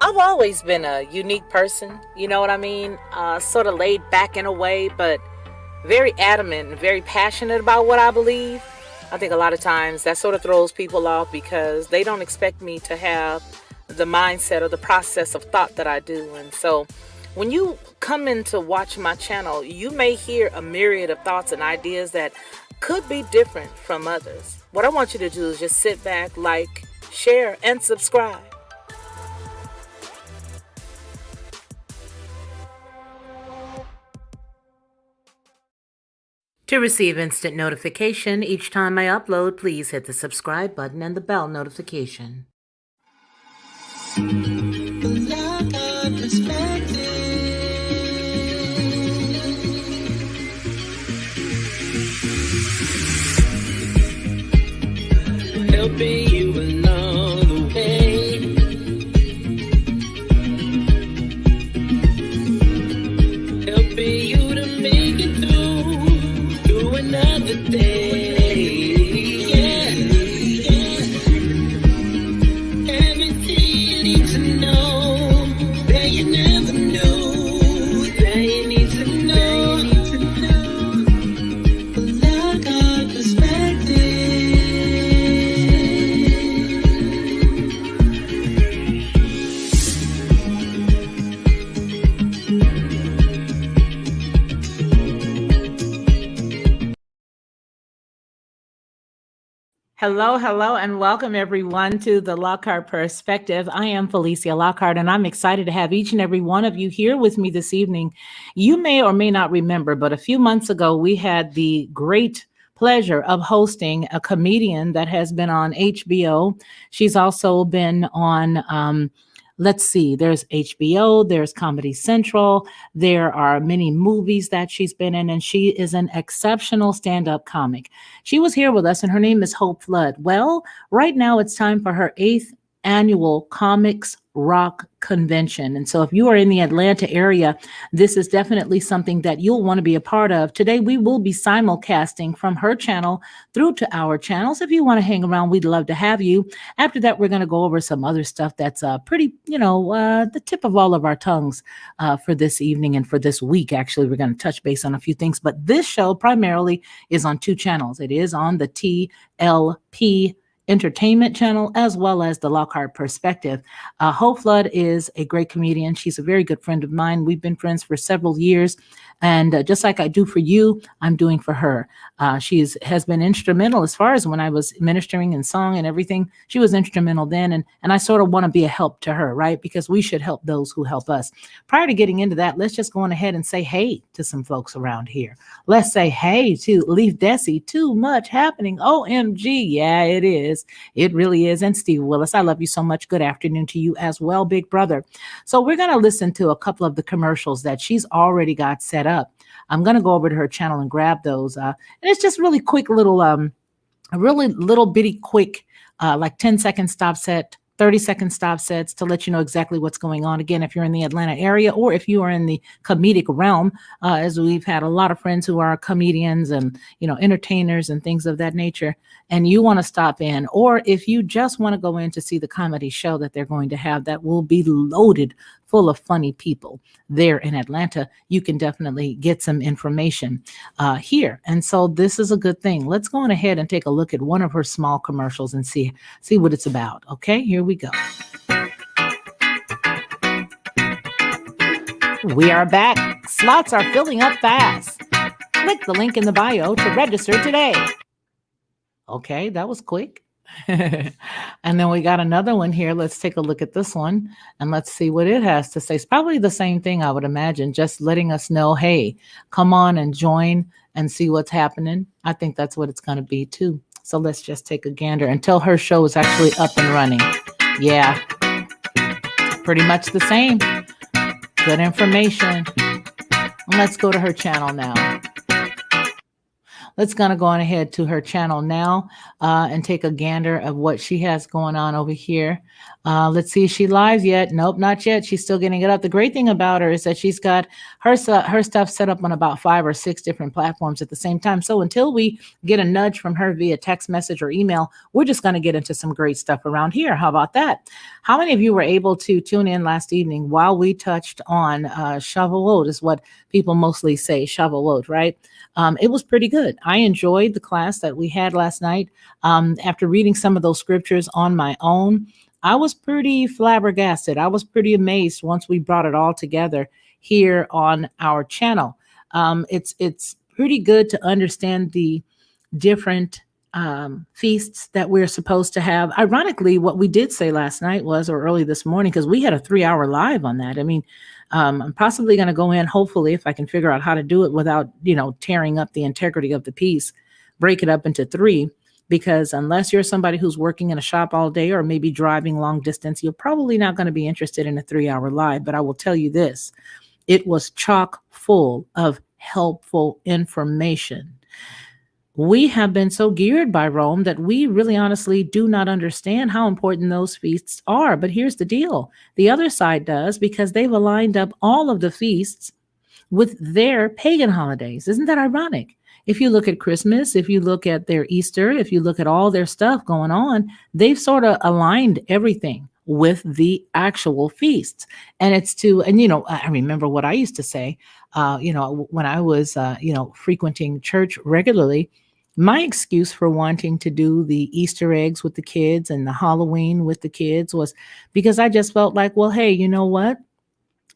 I've always been a unique person, you know what I mean? Sort of laid back in a way, but very adamant and very passionate about what I believe. I think a lot of times that sort of throws people off because they don't expect me to have the mindset or the process of thought that I do. And so when you come in to watch my channel, you may hear a myriad of thoughts and ideas that could be different from others. What I want you to do is just sit back, like, share, and subscribe. To receive instant notification each time I upload, please hit the subscribe button and the bell notification. Helping you along the way, helping you to make it through another day. Yeah, everything you need to know that you never knew, that you need to know. Like our perspective. Hello, and welcome everyone to the Lockhart Perspective. I am Felicia Lockhart, and I'm excited to have each and every one of you here with me this evening. You may or may not remember, but a few months ago, we had the great pleasure of hosting a comedian that has been on HBO. She's also been on let's see, there's HBO, there's Comedy Central, there are many movies that she's been in, and she is an exceptional stand-up comic. She was here with us, and her name is Hope Flood. Well, right now it's time for her 8th annual Comics Rock Convention. And so if you are in the Atlanta area, this is definitely something that you'll want to be a part of. Today, we will be simulcasting from her channel through to our channels. If you want to hang around, we'd love to have you. After that, we're going to go over some other stuff that's pretty, the tip of all of our tongues for this evening and for this week. Actually, we're going to touch base on a few things, but this show primarily is on 2 channels. It is on the TLP Entertainment channel, as well as the Lockhart Perspective. Hope Flood is a great comedian. She's a very good friend of mine. We've been friends for several years. And just like I do for you, I'm doing for her. She has been instrumental as far as when I was ministering in song and everything. She was instrumental then. And I sort of want to be a help to her, right? Because we should help those who help us. Prior to getting into that, let's just go on ahead and say hey to some folks around here. Let's say hey to Leaf Desi. Too much happening. OMG. Yeah, it is. It really is. And Steve Willis, I love you so much. Good afternoon to you as well, big brother. So we're going to listen to a couple of the commercials that she's already got set up. I'm going to go over to her channel and grab those. And it's just really quick little, a really little bitty quick, like 10-second stop set, 30-second stop sets to let you know exactly what's going on. Again, if you're in the Atlanta area or if you are in the comedic realm, as we've had a lot of friends who are comedians and, entertainers and things of that nature, and you want to stop in, or if you just want to go in to see the comedy show that they're going to have that will be loaded full of funny people there in Atlanta, you can definitely get some information here. And so this is a good thing. Let's go on ahead and take a look at one of her small commercials and see what it's about. Okay, here we go. We are back. Slots are filling up fast. Click the link in the bio to register today. Okay, that was quick. And then we got another one here. Let's take a look at this one and let's see what it has to say. It's probably the same thing, I would imagine, just letting us know, hey, come on and join and see what's happening. I think that's what it's going to be too. So let's just take a gander until her show is actually up and running. Yeah, pretty much the same. Good information. Let's go to her channel now. Let's gonna go on ahead to her channel now and take a gander of what she has going on over here. Let's see, is she live yet? Nope, not yet. She's still getting it up. The great thing about her is that she's got her stuff set up on about 5 or 6 different platforms at the same time. So until we get a nudge from her via text message or email, we're just going to get into some great stuff around here. How about that? How many of you were able to tune in last evening while we touched on Shavuot is what people mostly say, Shavuot, right? It was pretty good. I enjoyed the class that we had last night. After reading some of those scriptures on my own, I was pretty flabbergasted. I was pretty amazed once we brought it all together here on our channel. It's pretty good to understand the different feasts that we're supposed to have. Ironically, what we did say last night was, or early this morning, because we had a 3-hour live on that. I mean, I'm possibly going to go in, hopefully, if I can figure out how to do it without, tearing up the integrity of the piece, break it up into 3. Because unless you're somebody who's working in a shop all day or maybe driving long distance, you're probably not going to be interested in a 3-hour live. But I will tell you this, it was chock full of helpful information. We have been so geared by Rome that we really honestly do not understand how important those feasts are. But here's the deal. The other side does, because they've aligned up all of the feasts with their pagan holidays. Isn't that ironic? If you look at Christmas, if you look at their Easter, if you look at all their stuff going on, they've sort of aligned everything with the actual feasts. And it's I remember what I used to say, when I was, frequenting church regularly. My excuse for wanting to do the Easter eggs with the kids and the Halloween with the kids was because I just felt like, well, hey, you know what?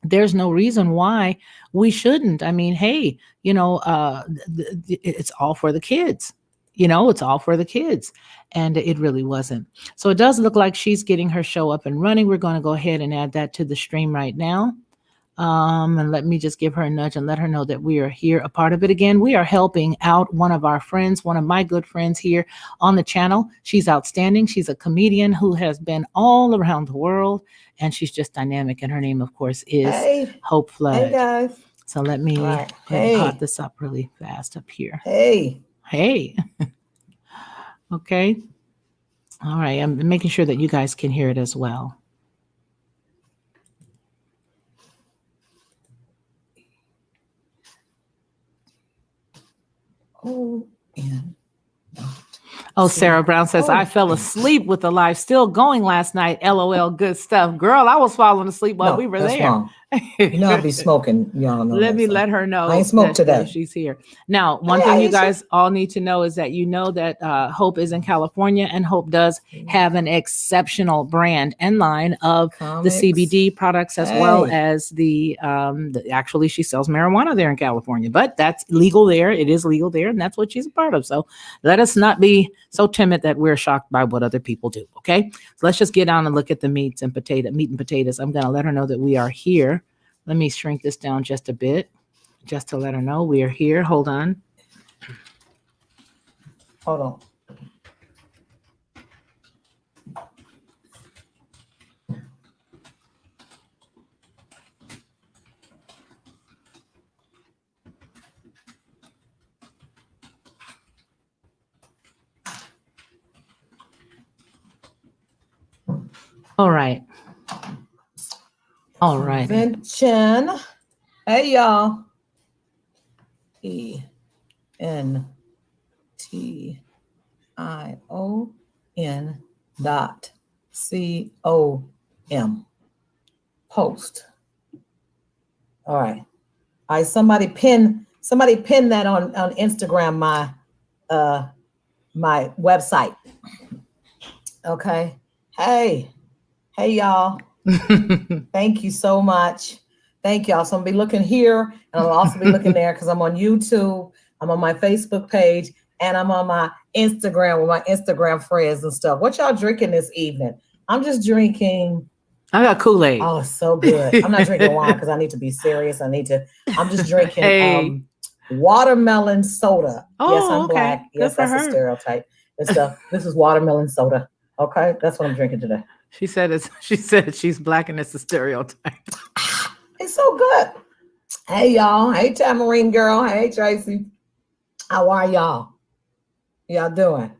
There's no reason why we shouldn't. I mean, hey, it's all for the kids. It's all for the kids. And it really wasn't. So it does look like she's getting her show up and running. We're going to go ahead and add that to the stream right now. And let me just give her a nudge and let her know that we are here, a part of it. Again, we are helping out one of our friends, one of my good friends here on the channel. She's outstanding. She's a comedian who has been all around the world, and she's just dynamic. And her name, of course, is Hope Flood. Hey, guys. So let me pop this up really fast up here. Hey. Okay. All right. I'm making sure that you guys can hear it as well. Oh, Sarah Brown says, I fell asleep with the live still going last night. LOL, good stuff. Girl, I was falling asleep while we were there. Wrong. I be smoking. Y'all know. Let her know. I ain't smoked today. She's here. Now, one thing you guys all need to know is that that Hope is in California, and Hope does have an exceptional brand and line of the CBD products, as well as actually she sells marijuana there in California, but that's legal there. It is legal there, and that's what she's a part of. So let us not be so timid that we're shocked by what other people do. Okay. So let's just get down and look at the meat and potatoes. I'm going to let her know that we are here. Let me shrink this down just a bit, just to let her know we are here. Hold on. All right. Convention. Hey, y'all. ENTION.com. Post. All right. Somebody pin that on Instagram, my website. Okay. Hey, y'all. Thank you so much. Thank y'all. So I'm gonna be looking here, and I'll also be looking there because I'm on YouTube, I'm on my Facebook page, and I'm on my Instagram with my Instagram friends and stuff. What y'all drinking this evening? I'm just drinking. I got Kool-Aid. Oh, it's so good. I'm not drinking wine because I need to be serious. I'm just drinking watermelon soda. Oh, yes, I'm okay. Black. Yes, that's a stereotype and stuff. This is watermelon soda. Okay, that's what I'm drinking today. She said she's Black and it's a stereotype. It's so good. Hey, y'all. Hey, Tamarine girl. Hey, Tracy. How are y'all? Y'all doing?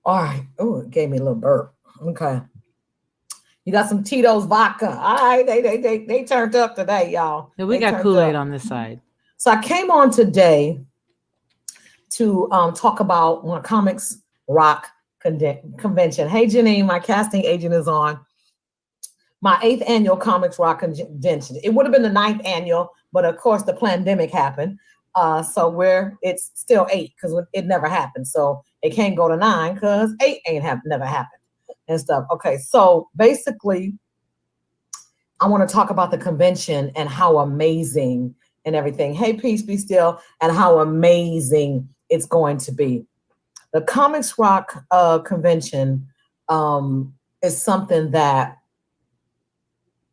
All right. Oh, it gave me a little burp. Okay. You got some Tito's vodka. All right, they turned up today, y'all. Yeah, we They got turned Kool-Aid up. on this side. So I came on today to talk about one Comics Rock convention. Hey, Janine, my casting agent is on. My 8th annual Comics Rock convention. It would have been the 9th annual, but of course the pandemic happened. So it's still 8 because it never happened. So it can't go to 9 because 8 never happened and stuff. Okay, so basically, I want to talk about the convention and how amazing and everything. Hey, peace be still, and how amazing it's going to be. The Comics Rock convention is something that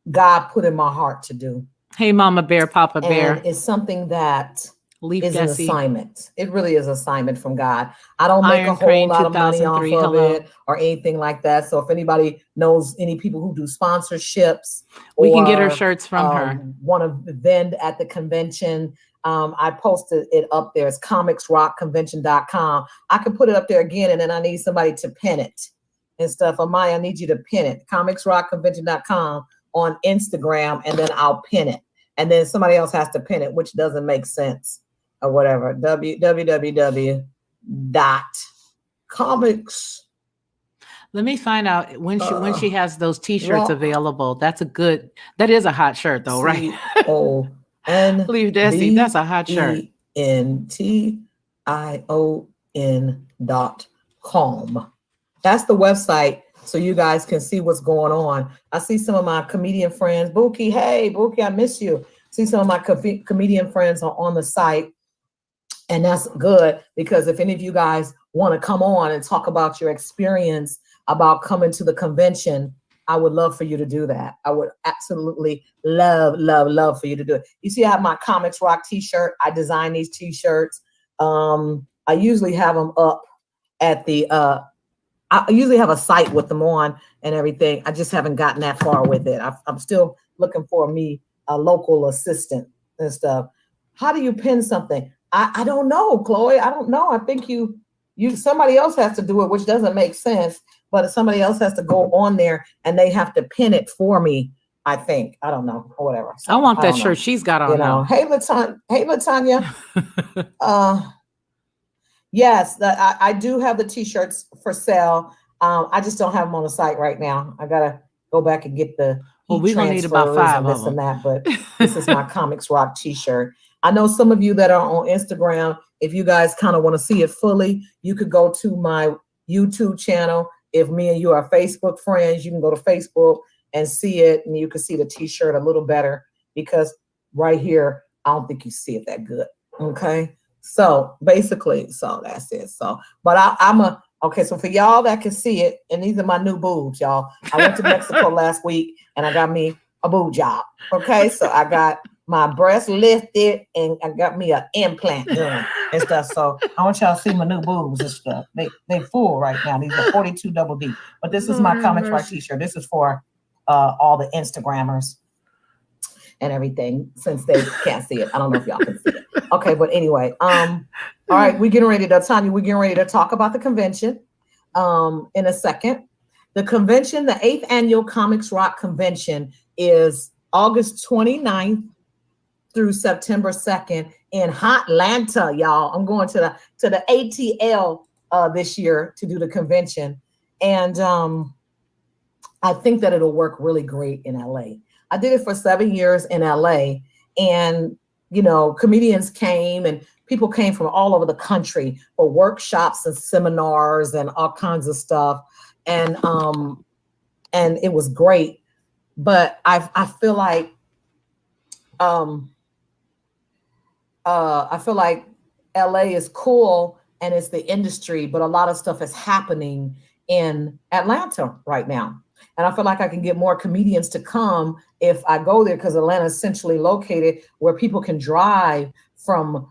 God put in my heart to do. Hey, Mama Bear, Papa Bear. And it's something that Leaf is an Desi. assignment. It really is an assignment from God. I don't make Iron a whole Crane lot of money off 2003, of hello. it or anything like that. So if anybody knows any people who do sponsorships, We can get her or, shirts from her. want to vend at the convention, I posted it up there. It's comicsrockconvention.com. I can put it up there again, and then I need somebody to pin it and stuff. Amaya, I need you to pin it. comicsrockconvention.com on Instagram, and then I'll pin it. And then somebody else has to pin it, which doesn't make sense or whatever. www.comics. Let me find out when she has those T-shirts Rock. available. That is a hot shirt though, right? C-O-N Leave Desi. That's a hot shirt. BENTION.com. That's the website, so you guys can see what's going on. I see some of my comedian friends. Buki, hey, Buki, I miss you. See some of my comedian friends are on the site. And that's good, because if any of you guys want to come on and talk about your experience about coming to the convention, I would love for you to do that. I would absolutely love for you to do it. You see, I have my Comics Rock t-shirt. I design these t-shirts. I usually have them up at the, I usually have a site with them on and everything. I just haven't gotten that far with it. I'm still looking for a local assistant and stuff. How do you pin something? I don't know, Chloe. I don't know. I think somebody else has to do it, which doesn't make sense. But somebody else has to go on there and they have to pin it for me. I think. I don't know, or whatever. So, I want that shirt she's got on now. Hey, Latanya. Yes, I do have the t-shirts for sale. I just don't have them on the site right now. I gotta go back and get the we're gonna need about 5 and of this them. and that. But this is my Comics Rock t-shirt. I know some of you that are on Instagram, if you guys kind of want to see it fully, you could go to my YouTube channel. If me and you are Facebook friends, you can go to Facebook and see it, and you can see the t-shirt a little better, because right here, I don't think you see it that good. Okay. So basically, so that's it. So, but okay. So for y'all that can see it, and these are my new boobs, y'all. I went to Mexico last week and I got me a boob job. Okay. So I got my breast lifted and I got me an implant done and stuff. So I want y'all to see my new boobs and stuff. They full right now. These are 42 double D. But this is my Comics Rock t-shirt. This is for all the Instagrammers and everything, since they can't see it. I don't know if y'all can see it. Okay, but anyway, all right, we're getting ready to talk about the convention in a second. The convention, the 8th annual Comics Rock convention, is August 29th through September 2nd in Hotlanta, y'all. I'm going to the ATL this year to do the convention. And I think that it'll work really great in LA. I did it for 7 years in LA, and comedians came and people came from all over the country for workshops and seminars and all kinds of stuff. And it was great. But I feel like LA is cool and it's the industry, but a lot of stuff is happening in Atlanta right now. And I feel like I can get more comedians to come if I go there, because Atlanta is centrally located where people can drive from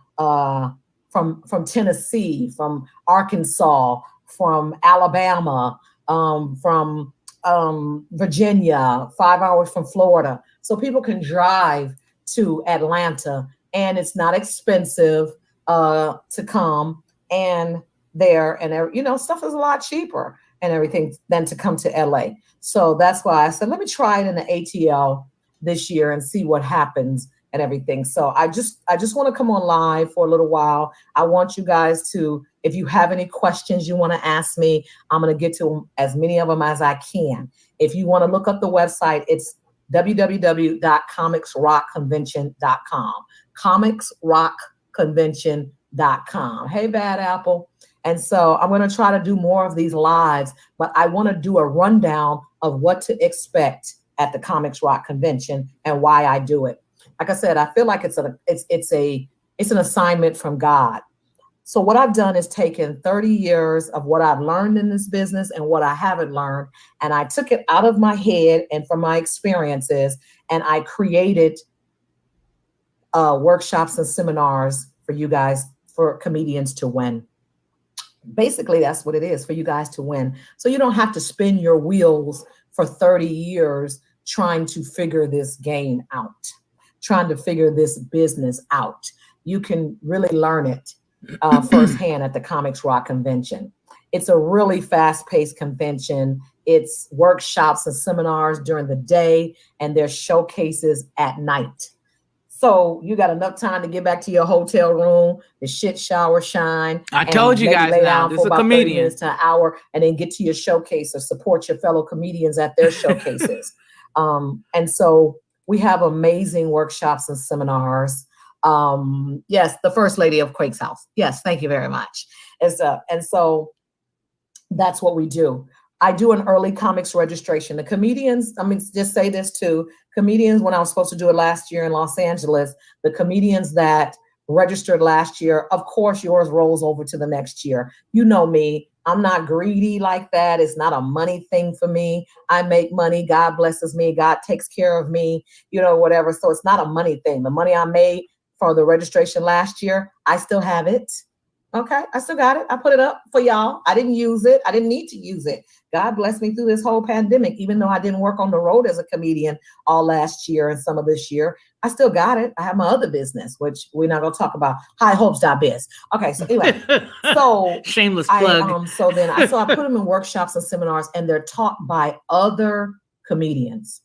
Tennessee, from Arkansas, from Alabama, from Virginia, 5 hours from Florida. So people can drive to Atlanta, and it's not expensive to come and there, and stuff is a lot cheaper and everything than to come to LA. So that's why I said, let me try it in the ATL this year and see what happens and everything. So I just want to come on live for a little while. I want you guys to, if you have any questions you want to ask me, I'm going to get to as many of them as I can. If you want to look up the website, it's www.comicsrockconvention.com. comicsrockconvention.com. Hey, Bad Apple. And so I'm going to try to do more of these lives, but I want to do a rundown of what to expect at the Comics Rock Convention and why I do it. Like I said, I feel like it's an assignment from God. So what I've done is taken 30 years of what I've learned in this business and what I haven't learned, and I took it out of my head and from my experiences, and I created workshops and seminars for you guys, for comedians to win. Basically, that's what it is, for you guys to win. So you don't have to spin your wheels for 30 years trying to figure this game out, trying to figure this business out. You can really learn it firsthand at the Comics Rock Convention. It's a really fast-paced convention. It's workshops and seminars during the day, and there's showcases at night. So you got enough time to get back to your hotel room, the shit shower shine. I told you guys now, this is a comedian. To an hour, and then get to your showcase or support your fellow comedians at their showcases. And so we have amazing workshops and seminars. Yes, the First Lady of Quake's House. Yes, thank you very much. And so that's what we do. I do an early comics registration. The comedians, I mean, just say this too, comedians, when I was supposed to do it last year in Los Angeles, the comedians that registered last year, of course, yours rolls over to the next year. You know me, I'm not greedy like that. It's not a money thing for me. I make money. God blesses me. God takes care of me, you know, whatever. So it's not a money thing. The money I made for the registration last year, I still have it. Okay, I still got it. I put it up for y'all. I didn't use it. I didn't need to use it. God blessed me through this whole pandemic. Even though I didn't work on the road as a comedian all last year and some of this year, I still got it. I have my other business, which we're not going to talk about, highhopes.biz. Okay, so anyway, so shameless plug. So I put them in workshops and seminars, and they're taught by other comedians,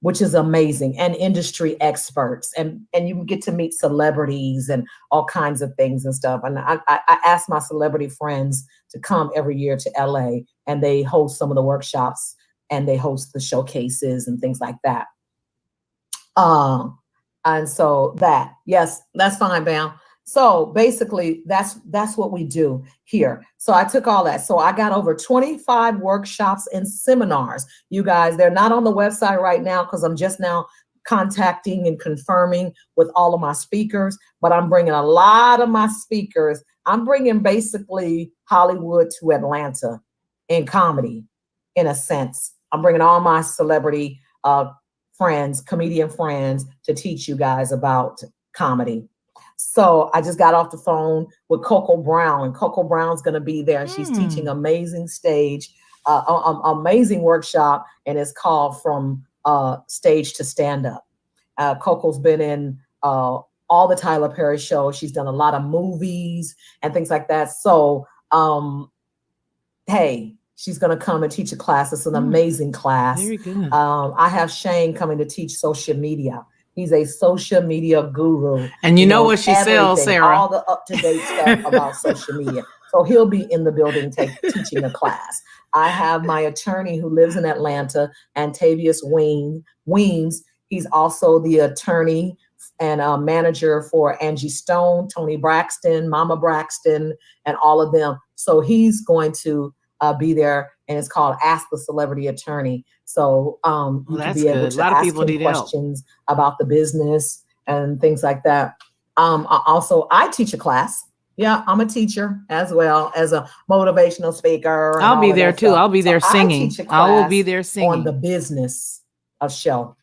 which is amazing, and industry experts, and you get to meet celebrities and all kinds of things and stuff. And I ask my celebrity friends to come every year to LA, and they host some of the workshops and they host the showcases and things like that. And so yes, that's fine, Bam. So basically, that's what we do here. So I took all that. So I got over 25 workshops and seminars. You guys, they're not on the website right now because I'm just now contacting and confirming with all of my speakers, but I'm bringing a lot of my speakers. I'm bringing basically Hollywood to Atlanta in comedy, in a sense. I'm bringing all my celebrity friends, comedian friends, to teach you guys about comedy. So I just got off the phone with Coco Brown, and Coco Brown's going to be there. She's teaching amazing amazing workshop, and it's called From Stage to Stand Up. Coco's been in all the Tyler Perry shows. She's done a lot of movies and things like that. So, hey, she's going to come and teach a class. It's an amazing class. Very good. I have Shane coming to teach social media. He's a social media guru. And you know what she sells, Sarah? All the up-to-date stuff about social media. So he'll be in the building teaching a class. I have my attorney who lives in Atlanta, Antavius Weems. He's also the attorney and manager for Angie Stone, Tony Braxton, Mama Braxton, and all of them. So he's going to be there, and it's called Ask the Celebrity Attorney. So you can be able to ask him questions about the business and things like that. I teach a class. Yeah, I'm a teacher as well as a motivational speaker. I'll be there too. I'll be there singing. I will be there singing on the business of show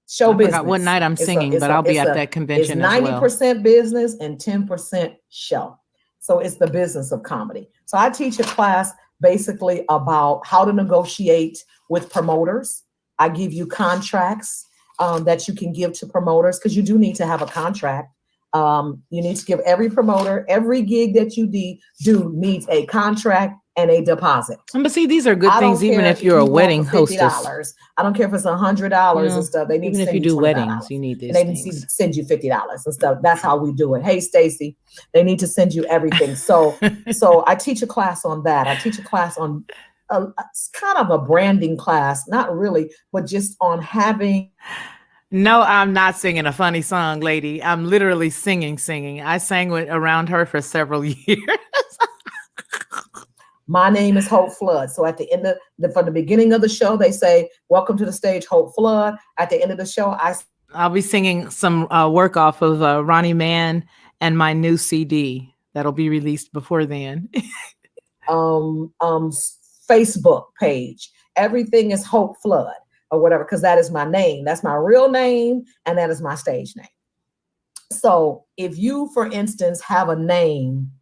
business. I forgot what night I'm singing, but I'll be at that convention as well. 90% business and 10% show. So it's the business of comedy. So I teach a class basically about how to negotiate with promoters. I give you contracts that you can give to promoters, because you do need to have a contract. You need to give every promoter, every gig that you do needs a contract and a deposit. But see, these are good I don't things, even care if you're a you want wedding for hostess. $50. I don't care if it's $100 and stuff. They need Even to if send you you do $25. weddings, you need And these they need to things. send you $50 and stuff. That's how we do it. Hey, Stacy, they need to send you everything. So I teach a class on that. I teach a class on it's kind of a branding class, not really, but just on having. No, I'm not singing a funny song, lady. I'm literally singing. I sang around her for several years. My name is Hope Flood. So at the end of from the beginning of the show, they say, "Welcome to the stage, Hope Flood." At the end of the show, I'll be singing some work off of Ronnie Mann and my new CD that'll be released before then. Facebook page. Everything is Hope Flood or whatever, because that is my name. That's my real name, and that is my stage name. So if you, for instance, have a name,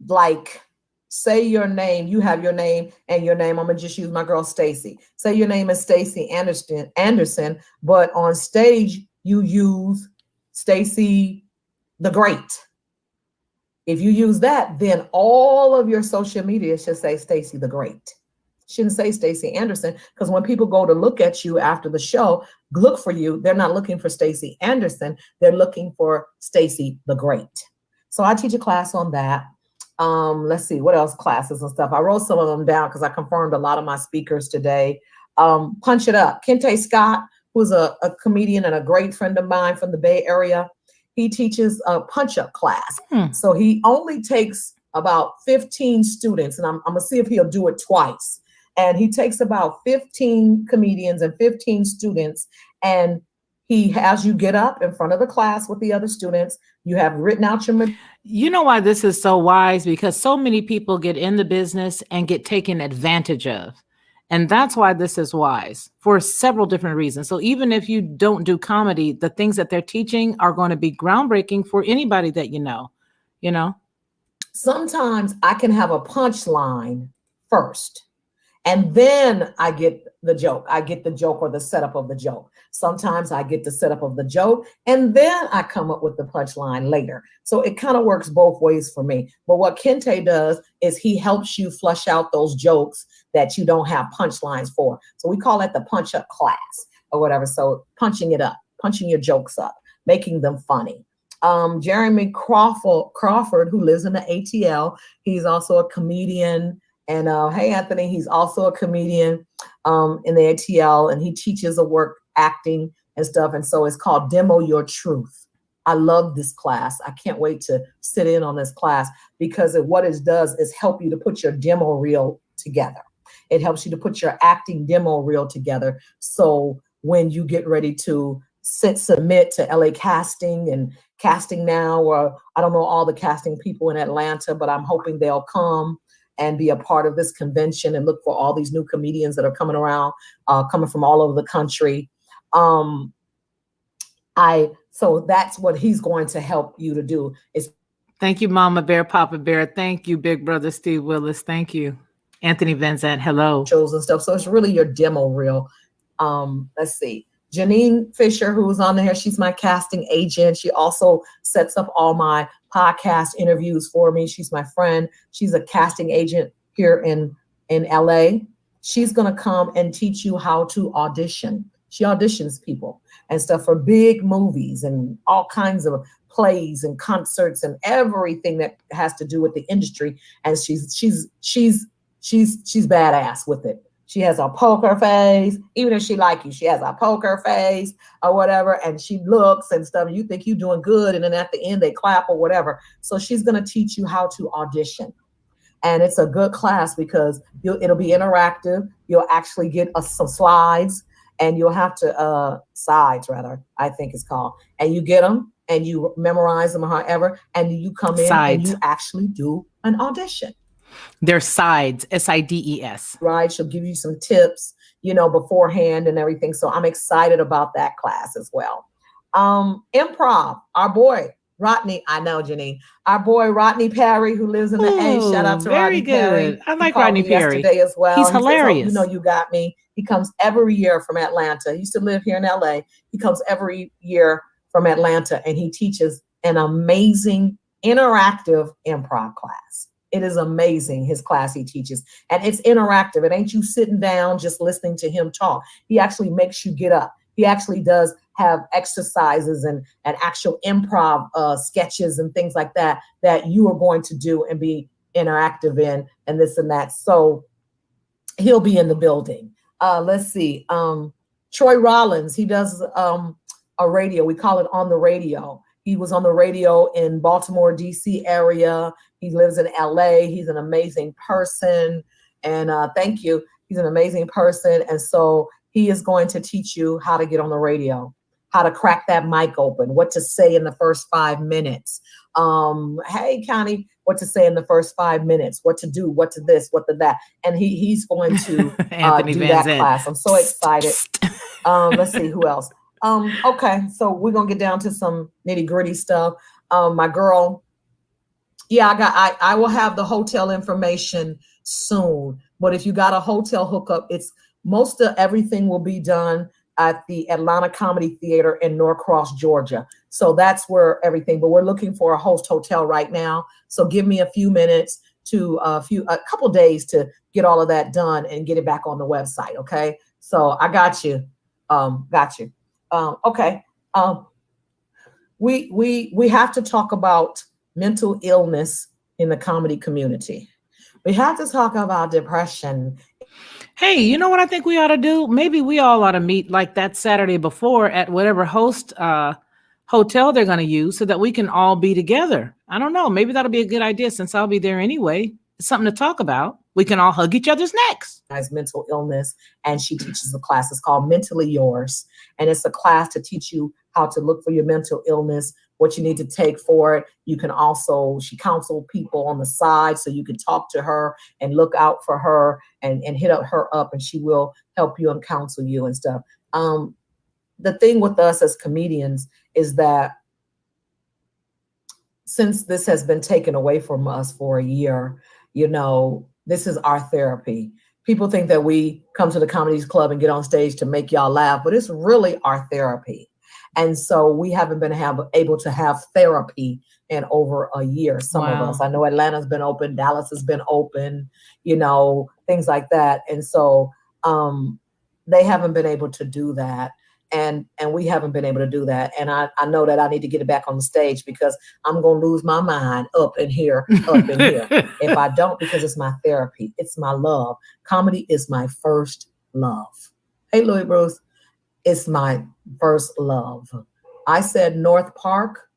like say your name, you have your name and your name. I'm gonna just use my girl Stacy. Say your name is Stacy Anderson, but on stage you use Stacy the Great. If you use that, then all of your social media should say Stacy the Great. Shouldn't say Stacy Anderson, because when people go to look at you after the show, look for you, they're not looking for Stacy Anderson, they're looking for Stacy the Great. So I teach a class on that. Let's see, what else classes and stuff. I wrote some of them down because I confirmed a lot of my speakers today. Punch It Up. Kente Scott, who's a comedian and a great friend of mine from the Bay Area, he teaches a punch up class. So he only takes about 15 students, and I'm gonna see if he'll do it twice. And he takes about 15 comedians and 15 students, and he has you get up in front of the class with the other students. You have written out your material. You know why this is so wise? Because so many people get in the business and get taken advantage of. And that's why this is wise for several different reasons. So even if you don't do comedy, the things that they're teaching are going to be groundbreaking for anybody that you know. Sometimes I can have a punchline first, and then I get the joke. I get the joke or the setup of the joke. Sometimes I get the setup of the joke, and then I come up with the punchline later. So it kind of works both ways for me. But what Kente does is he helps you flush out those jokes that you don't have punchlines for. So we call it the punch up class or whatever. So punching it up, punching your jokes up, making them funny. Jeremy Crawford, who lives in the ATL, he's also a comedian. And hey, Anthony, he's also a comedian in the ATL, and he teaches a work acting and stuff. And so it's called Demo Your Truth. I love this class. I can't wait to sit in on this class because what it does is help you to put your demo reel together. It helps you to put your acting demo reel together. So when you get ready to submit to LA Casting and Casting Now, or I don't know all the casting people in Atlanta, but I'm hoping they'll come and be a part of this convention and look for all these new comedians that are coming around, coming from all over the country. So that's what he's going to help you to do. Thank you, Mama Bear, Papa Bear. Thank you, Big Brother Steve Willis. Thank you, Anthony Van Zandt. Hello. Shows and stuff. So it's really your demo reel. Let's see. Janine Fisher, who's on there, she's my casting agent. She also sets up all my podcast interviews for me. She's my friend. She's a casting agent here in LA. She's going to come and teach you how to audition. She auditions people and stuff for big movies and all kinds of plays and concerts and everything that has to do with the industry. And she's badass with it. She has a poker face. Even if she like you, she has a poker face or whatever. And she looks and stuff. You think you're doing good. And then at the end, they clap or whatever. So she's going to teach you how to audition. And it's a good class because it'll be interactive. You'll actually get some slides, and you'll have to, sides rather, I think it's called. And you get them and you memorize them however. And you come in and you actually do an audition. They're sides, SIDES. Right. She'll give you some tips, beforehand and everything. So I'm excited about that class as well. Improv, our boy, Rodney. I know, Janine. Our boy, Rodney Perry, who lives in the A. Shout out to Rodney Perry. Very good. I like Rodney Perry. Yesterday as well. He's hilarious. Says, you got me. He comes every year from Atlanta. He used to live here in LA. He comes every year from Atlanta, and he teaches an amazing interactive improv class. It is amazing, his class he teaches. And it's interactive. It ain't you sitting down just listening to him talk. He actually makes you get up. He actually does have exercises and actual improv sketches and things like that that you are going to do and be interactive in and this and that. So he'll be in the building. Let's see. Troy Rollins, he does a radio. We call it On the Radio. He was on the radio in Baltimore, DC area. He lives in LA. He's an amazing person. And thank you. He's an amazing person. And so he is going to teach you how to get on the radio, how to crack that mic open, what to say in the first 5 minutes. Hey, Connie, what to say in the first 5 minutes, what to do, what to this, what to that. And he's going to do that class. I'm so excited. Let's see who else. Okay, so we're gonna get down to some nitty gritty stuff. My girl, yeah, I will have the hotel information soon. But if you got a hotel hookup, it's most of everything will be done at the Atlanta Comedy Theater in Norcross, Georgia. So that's where everything, but we're looking for a host hotel right now. So give me a few minutes to a couple days to get all of that done and get it back on the website. Okay. So I got you. Okay. We have to talk about mental illness in the comedy community. We have to talk about depression. Hey, you know what I think we ought to do? Maybe we all ought to meet like that Saturday before at whatever hotel they're going to use so that we can all be together. I don't know. Maybe that'll be a good idea since I'll be there anyway. It's something to talk about. We can all hug each other's necks. Mental illness, and she teaches a class. It's called Mentally Yours, and it's a class to teach you how to look for your mental illness, what you need to take for it. You can also, she counsel people on the side, so you can talk to her and look out for her and hit her up, and she will help you and counsel you and stuff. The thing with us as comedians is that since this has been taken away from us for a year, you know, this is our therapy. People think that we come to the Comedy Club and get on stage to make y'all laugh, but it's really our therapy. And so we haven't been able to have therapy in over a year. Some of us, I know Atlanta's been open, Dallas has been open, you know, things like that. And so they haven't been able to do that. And we haven't been able to do that. And I know that I need to get it back on the stage because I'm going to lose my mind up in here. If I don't, because it's my therapy. It's my love. Comedy is my first love. Hey, Louis Bruce, it's my first love. I said North Park.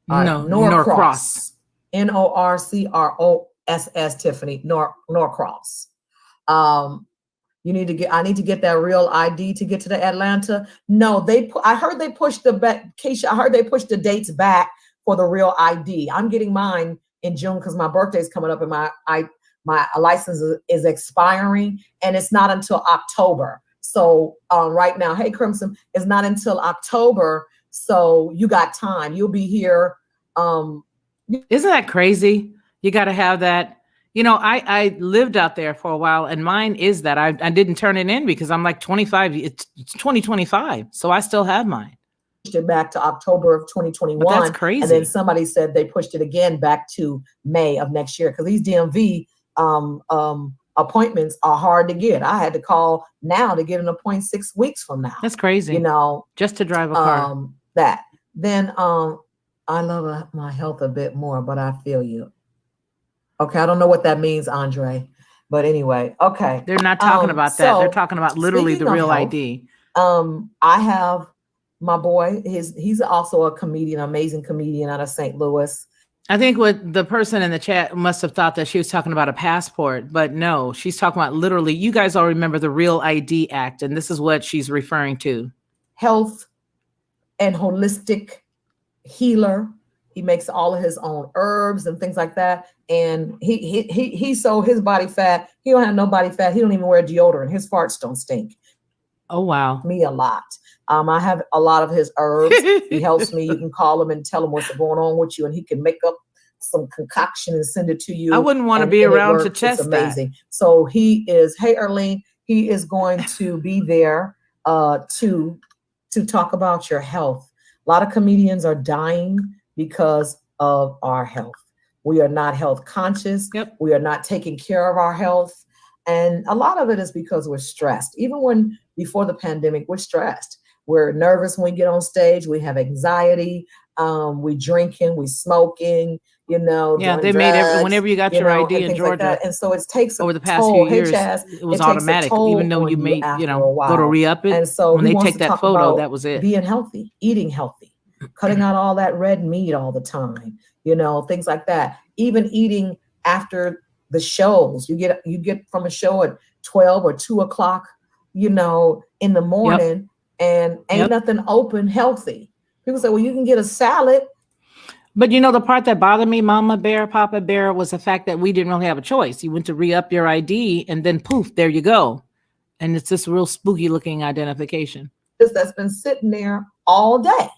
No, Norcross. Norcross, Tiffany, Norcross. I need to get that real ID to get to the Atlanta. No, I heard they pushed Keisha, I heard they pushed the dates back for the real ID. I'm getting mine in June because my birthday's coming up and my license is expiring, and it's not until October. So right now, hey Crimson, it's not until October. So you got time. You'll be here. Isn't that crazy? You got to have that. You know, I lived out there for a while, and mine is that I didn't turn it in because I'm like 25. It's 2025, so I still have mine. Pushed it back to October of 2021. But that's crazy. And then somebody said they pushed it again back to May of next year because these DMV appointments are hard to get. I had to call now to get an appointment 6 weeks from now. That's crazy. You know, just to drive a car. Then I love my health a bit more, but I feel you. Okay, I don't know what that means, Andre, but anyway, okay. They're not talking about that. They're talking about literally the real health, ID. I have my boy. He's also a comedian, amazing comedian out of St. Louis. I think what the person in the chat must have thought that she was talking about a passport, but no, she's talking about literally. You guys all remember the Real ID Act, and this is what she's referring to. Health and holistic healer. He makes all of his own herbs and things like that. And he sold his body fat. He don't have no body fat. He don't even wear deodorant. His farts don't stink. Oh, wow. Me a lot. I have a lot of his herbs. He helps me. You can call him and tell him what's going on with you. And he can make up some concoction and send it to you. I wouldn't want to be around to test that. It's amazing. So he is, hey, Erlene, he is going to be there to talk about your health. A lot of comedians are dying because of our health. We are not health conscious. Yep. We are not taking care of our health. And a lot of it is because we're stressed. Even when before the pandemic, we're stressed. We're nervous when we get on stage. We have anxiety. We drinking, we smoking, Yeah, doing they made drugs, whenever you got your ID and in things like Georgia that. And so it takes a over the past toll. few Hey, years, Chaz, it was it takes a automatic. toll Even though on you may, after a go to while. re-up it, And so when he they wants take to that talk photo, about that was it. being healthy, eating healthy, cutting out all that red meat all the time, things like that. Even eating after the shows. You get from a show at 12 or 2 o'clock, in the morning, and ain't nothing open healthy. People say, well, you can get a salad. But the part that bothered me, Mama Bear, Papa Bear, was the fact that we didn't really have a choice. You went to re-up your ID and then poof, there you go. And it's this real spooky looking identification. That's been sitting there all day.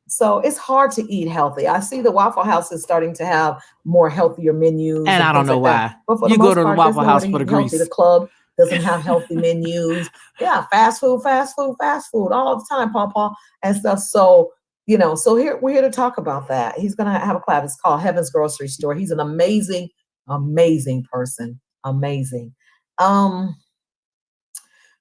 So it's hard to eat healthy. I see the Waffle House is starting to have more healthier menus. And I don't know why. But for You the go most to the part, Waffle there's House nowhere for to the eat healthy. grease. The club doesn't have healthy menus. Yeah, fast food all the time, Pawpaw, and stuff. So, so we're here to talk about that. He's going to have a class. It's called Heaven's Grocery Store. He's an amazing, amazing person. Amazing.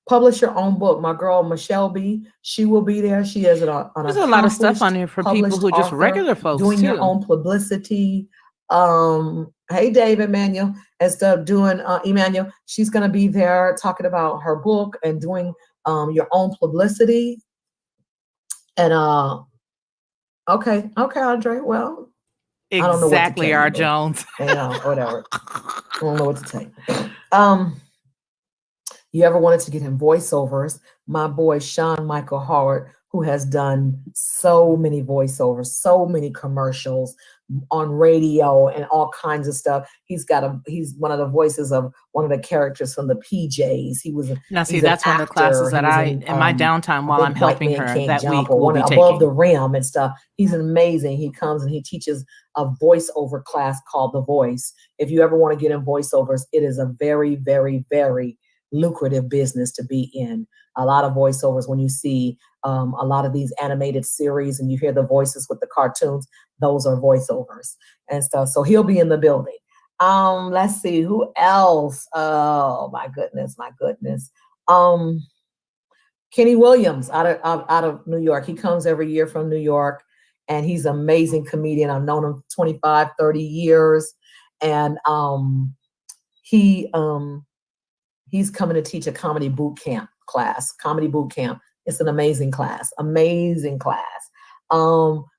Publish your own book. My girl, Michelle B., she will be there. She is There's a lot of stuff on here for people who are just regular folks doing too. your own publicity. Hey, David Manuel, and stuff doing Emmanuel. She's going to be there talking about her book and doing your own publicity. And okay, Andre. Well, Exactly, I don't know what to tell you, R. but, Jones. whatever. I don't know what to tell you. You ever wanted to get him voiceovers? My boy Sean Michael Howard, who has done so many voiceovers, so many commercials on radio and all kinds of stuff. He's one of the voices of one of the characters from the PJs. He was now see that's one of the classes that in my downtime while I'm helping her that week will be taking. Above the Rim and stuff. He's amazing. He comes and he teaches a voiceover class called The Voice. If you ever want to get in voiceovers, it is a very, very, very lucrative business to be in. A lot of voiceovers, when you see a lot of these animated series and you hear the voices with the cartoons, those are voiceovers and stuff. So he'll be in the building. Let's see who else. Oh my goodness. Kenny Williams out of New York. He comes every year from New York, and he's an amazing comedian. I've known him 25, 30 years. And he's coming to teach a comedy boot camp class. Comedy boot camp. It's an amazing class.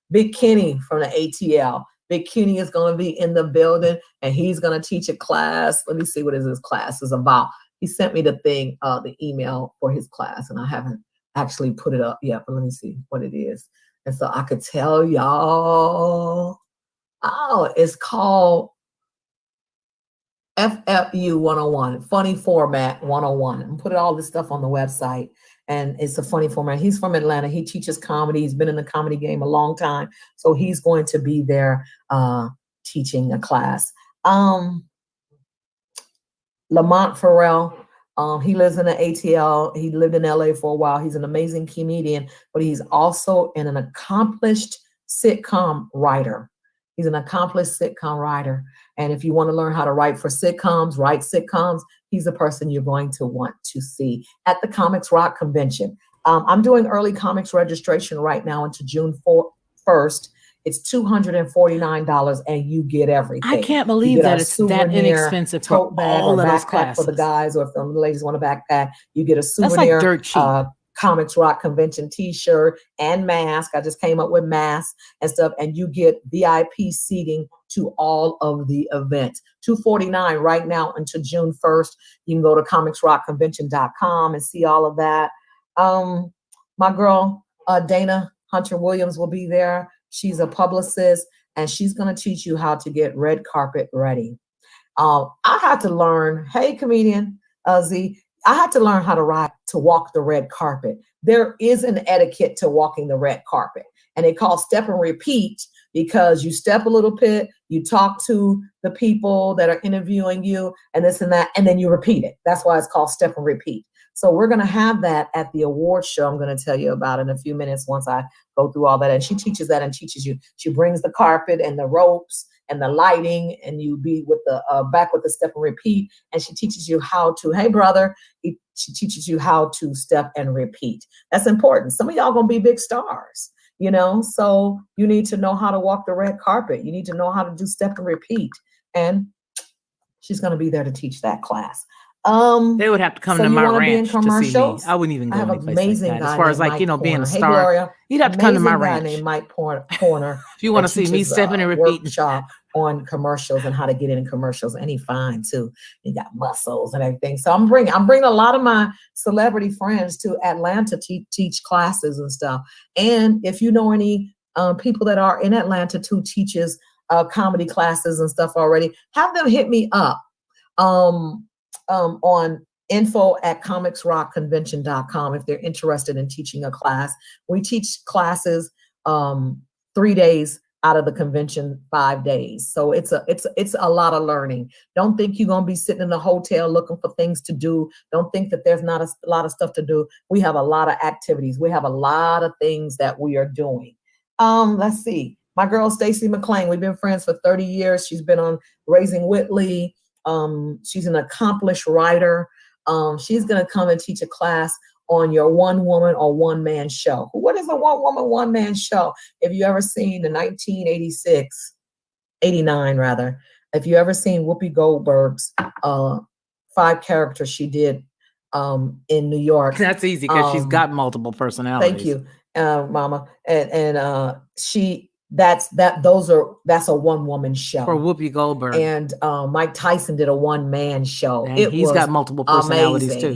Big Kenny from the ATL. Big Kenny is going to be in the building, and he's going to teach a class. Let me see what his class is about. He sent me the thing, the email for his class, and I haven't actually put it up yet, but let me see what it is. And so I could tell y'all. Oh, it's called FFU 101, Funny Format 101. I'm putting all this stuff on the website, and it's a funny format. He's from Atlanta. He teaches comedy. He's been in the comedy game a long time. So he's going to be there teaching a class. Lamont Farrell, he lives in the ATL. He lived in LA for a while. He's an amazing comedian, but he's also an accomplished sitcom writer. He's an accomplished sitcom writer. And if you want to learn how to write sitcoms, he's the person you're going to want to see at the Comics Rock Convention. I'm doing early comics registration right now into June 1st. It's $249 and you get everything. I can't believe that it's that inexpensive for all of those classes. For the guys, or if the ladies want a backpack, you get a souvenir. That's like dirt cheap. Comics Rock Convention t-shirt and mask. I just came up with masks and stuff, and you get VIP seating to all of the events. $249 right now until June 1st. You can go to comicsrockconvention.com and see all of that. My girl, Dana Hunter Williams will be there. She's a publicist, and she's going to teach you how to get red carpet ready. I had to learn, hey, comedian Z, I had to learn how to walk the red carpet. There is an etiquette to walking the red carpet, and they call step and repeat, because you step a little bit, you talk to the people that are interviewing you and this and that, and then you repeat it. That's why it's called step and repeat. So we're going to have that at the award show. I'm going to tell you about in a few minutes once I go through all that. And she teaches that and teaches you. She brings the carpet and the ropes and the lighting, and you be with the back with the step and repeat. And she teaches you how to, hey brother, she teaches you how to step and repeat. That's important. Some of y'all gonna be big stars, you know, so you need to know how to walk the red carpet. You need to know how to do step and repeat. And she's gonna be there to teach that class. They would have to come so to you my wanna be in ranch to see me. commercials? I wouldn't even I go have any an place like amazing that. guy As far as named like, you Mike know, being Porter. a Hey, star, Gloria. you'd have to come to my Amazing guy ranch. named Mike Porter. If you want to that see me teaches, stepping and repeating. workshop on commercials and how to get in commercials. And he's fine too. He got muscles and everything. So I'm bringing a lot of my celebrity friends to Atlanta to teach classes and stuff. And if you know any people that are in Atlanta who teaches comedy classes and stuff already, have them hit me up on info@comicsrockconvention.com if they're interested in teaching a class. We teach classes 3 days out of the convention, 5 days. So it's a lot of learning. Don't think you're gonna be sitting in the hotel looking for things to do. Don't think that there's not a lot of stuff to do. We have a lot of activities. We have a lot of things that we are doing. Let's see. My girl Stacy McClain, we've been friends for 30 years. She's been on Raising Whitley. She's an accomplished writer. She's going to come and teach a class on your one woman or one man show. What is a one woman, one man show? If you ever seen the 1986, 89 rather, if you ever seen Whoopi Goldberg's 5 characters she did in New York. That's easy because she's got multiple personalities. Thank you, Mama. And that's a one woman show For Whoopi Goldberg. And Mike Tyson did a one man show. And he's got multiple personalities too.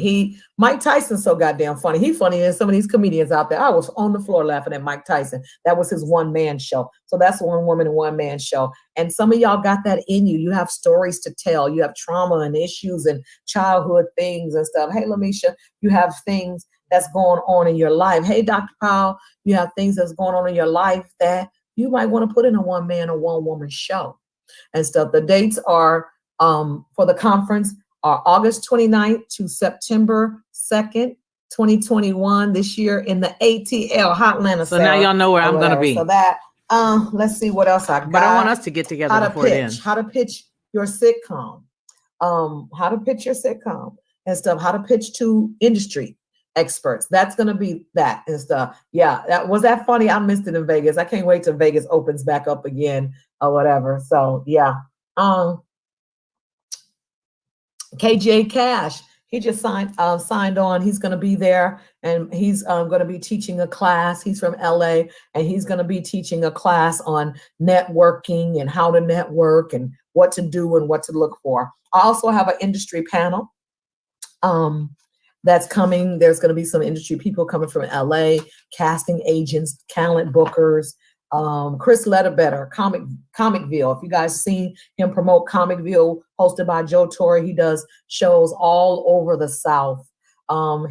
Mike Tyson's so goddamn funny. He's funnier than some of these comedians out there. I was on the floor laughing at Mike Tyson. That was his one man show. So that's one woman and one man show. And some of y'all got that in you. You have stories to tell. You have trauma and issues and childhood things and stuff. Hey, Lamisha, you have things that's going on in your life. Hey, Dr. Powell, you have things that's going on in your life that you might want to put in a one man or one woman show and stuff. The dates are for the conference are August 29th to September 2nd, 2021 this year in the ATL Hotlanta. So now y'all know where I'm going to be. So that, let's see what else I got. But I want us to get together before then. How to pitch your sitcom. How to pitch your sitcom and stuff. How to pitch to industry experts. That's going to be that and stuff. Yeah, that funny. I missed it in Vegas. I can't wait till Vegas opens back up again or whatever. So yeah. KJ Cash, he just signed on. He's going to be there and he's going to be teaching a class. He's from LA and he's going to be teaching a class on networking and how to network and what to do and what to look for. I also have an industry panel that's coming. There's going to be some industry people coming from LA, casting agents, talent bookers. Chris Ledbetter, Comicville. If you guys seen him promote Comicville, hosted by Joe Torre, he does shows all over the South.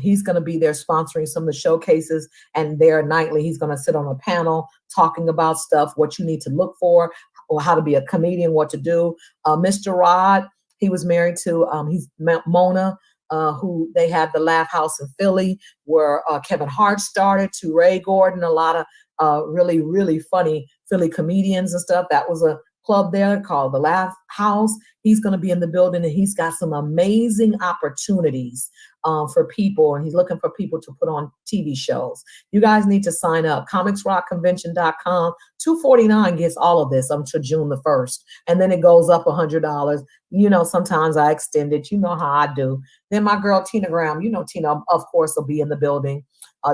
He's going to be there sponsoring some of the showcases, and there nightly he's going to sit on a panel talking about stuff, what you need to look for, or how to be a comedian, what to do. Mr. Rod, he was married to he's Mona, who they had the Laugh House in Philly, where Kevin Hart started, to Ray Gordon, a lot of really, really funny Philly comedians and stuff. That was a club there called the Laugh House. He's going to be in the building and he's got some amazing opportunities for people. And he's looking for people to put on TV shows. You guys need to sign up. comicsrockconvention.com. $249 gets all of this until June the 1st. And then it goes up $100. You know, sometimes I extend it. You know how I do. Then my girl, Tina Graham, you know, Tina, of course, will be in the building.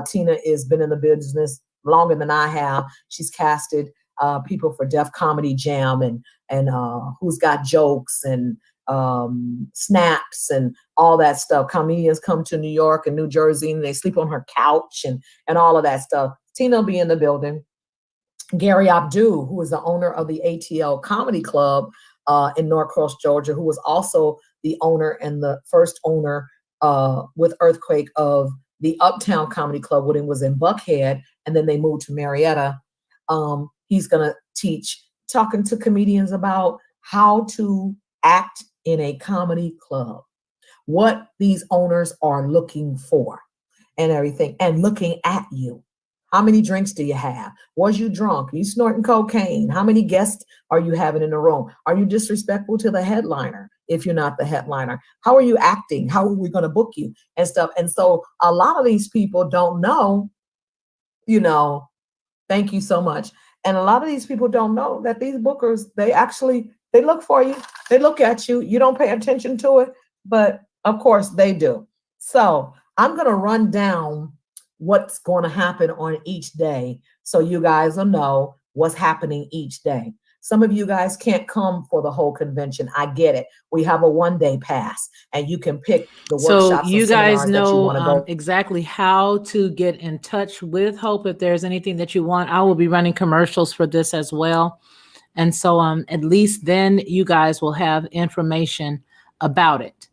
Tina has been in the business longer than I have. She's casted people for Def Comedy Jam and Who's Got Jokes and Snaps and all that stuff. Comedians come to New York and New Jersey and they sleep on her couch and all of that stuff. Tina will be in the building. Gary Abdu, who is the owner of the ATL Comedy Club in Norcross, Georgia, who was also the owner and the first owner with Earthquake of the Uptown Comedy Club when it was in Buckhead, and then they moved to Marietta. He's going to teach, talking to comedians about how to act in a comedy club, what these owners are looking for and everything, and looking at you. How many drinks do you have? Was you drunk? Are you snorting cocaine? How many guests are you having in the room? Are you disrespectful to the headliner if you're not the headliner? How are you acting? How are we going to book you and stuff? And so a lot of these people don't know, you know, thank you so much. And a lot of these people don't know that these bookers, they look for you. They look at you. You don't pay attention to it, but of course they do. So I'm going to run down what's going to happen on each day so you guys will know what's happening each day. Some of you guys can't come for the whole convention. I get it. We have a 1-day pass and you can pick the So workshops you and guys seminars that you know want to go. exactly how to get in touch with Hope if there's anything that you want. I will be running commercials for this as well. And so at least then you guys will have information about it,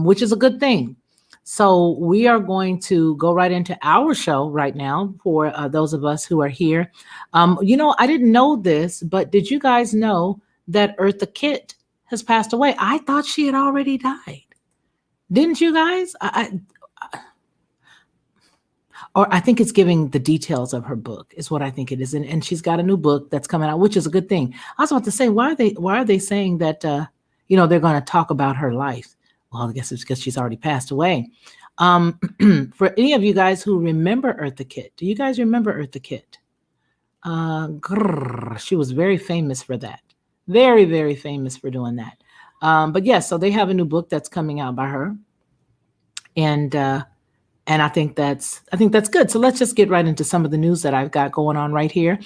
which is a good thing. So we are going to go right into our show right now for those of us who are here. I didn't know this, but did you guys know that Eartha Kitt has passed away? I thought she had already died. Didn't you guys? Or I think it's giving the details of her book is what I think it is. And she's got a new book that's coming out, which is a good thing. I was about to say, why are they saying that, they're going to talk about her life? Well, I guess it's because she's already passed away. For any of you guys who remember Eartha Kitt, do you guys remember Eartha Kitt? She was very famous for that. Very, very famous for doing that. But yes, so they have a new book that's coming out by her. And I think that's good. So let's just get right into some of the news that I've got going on right here.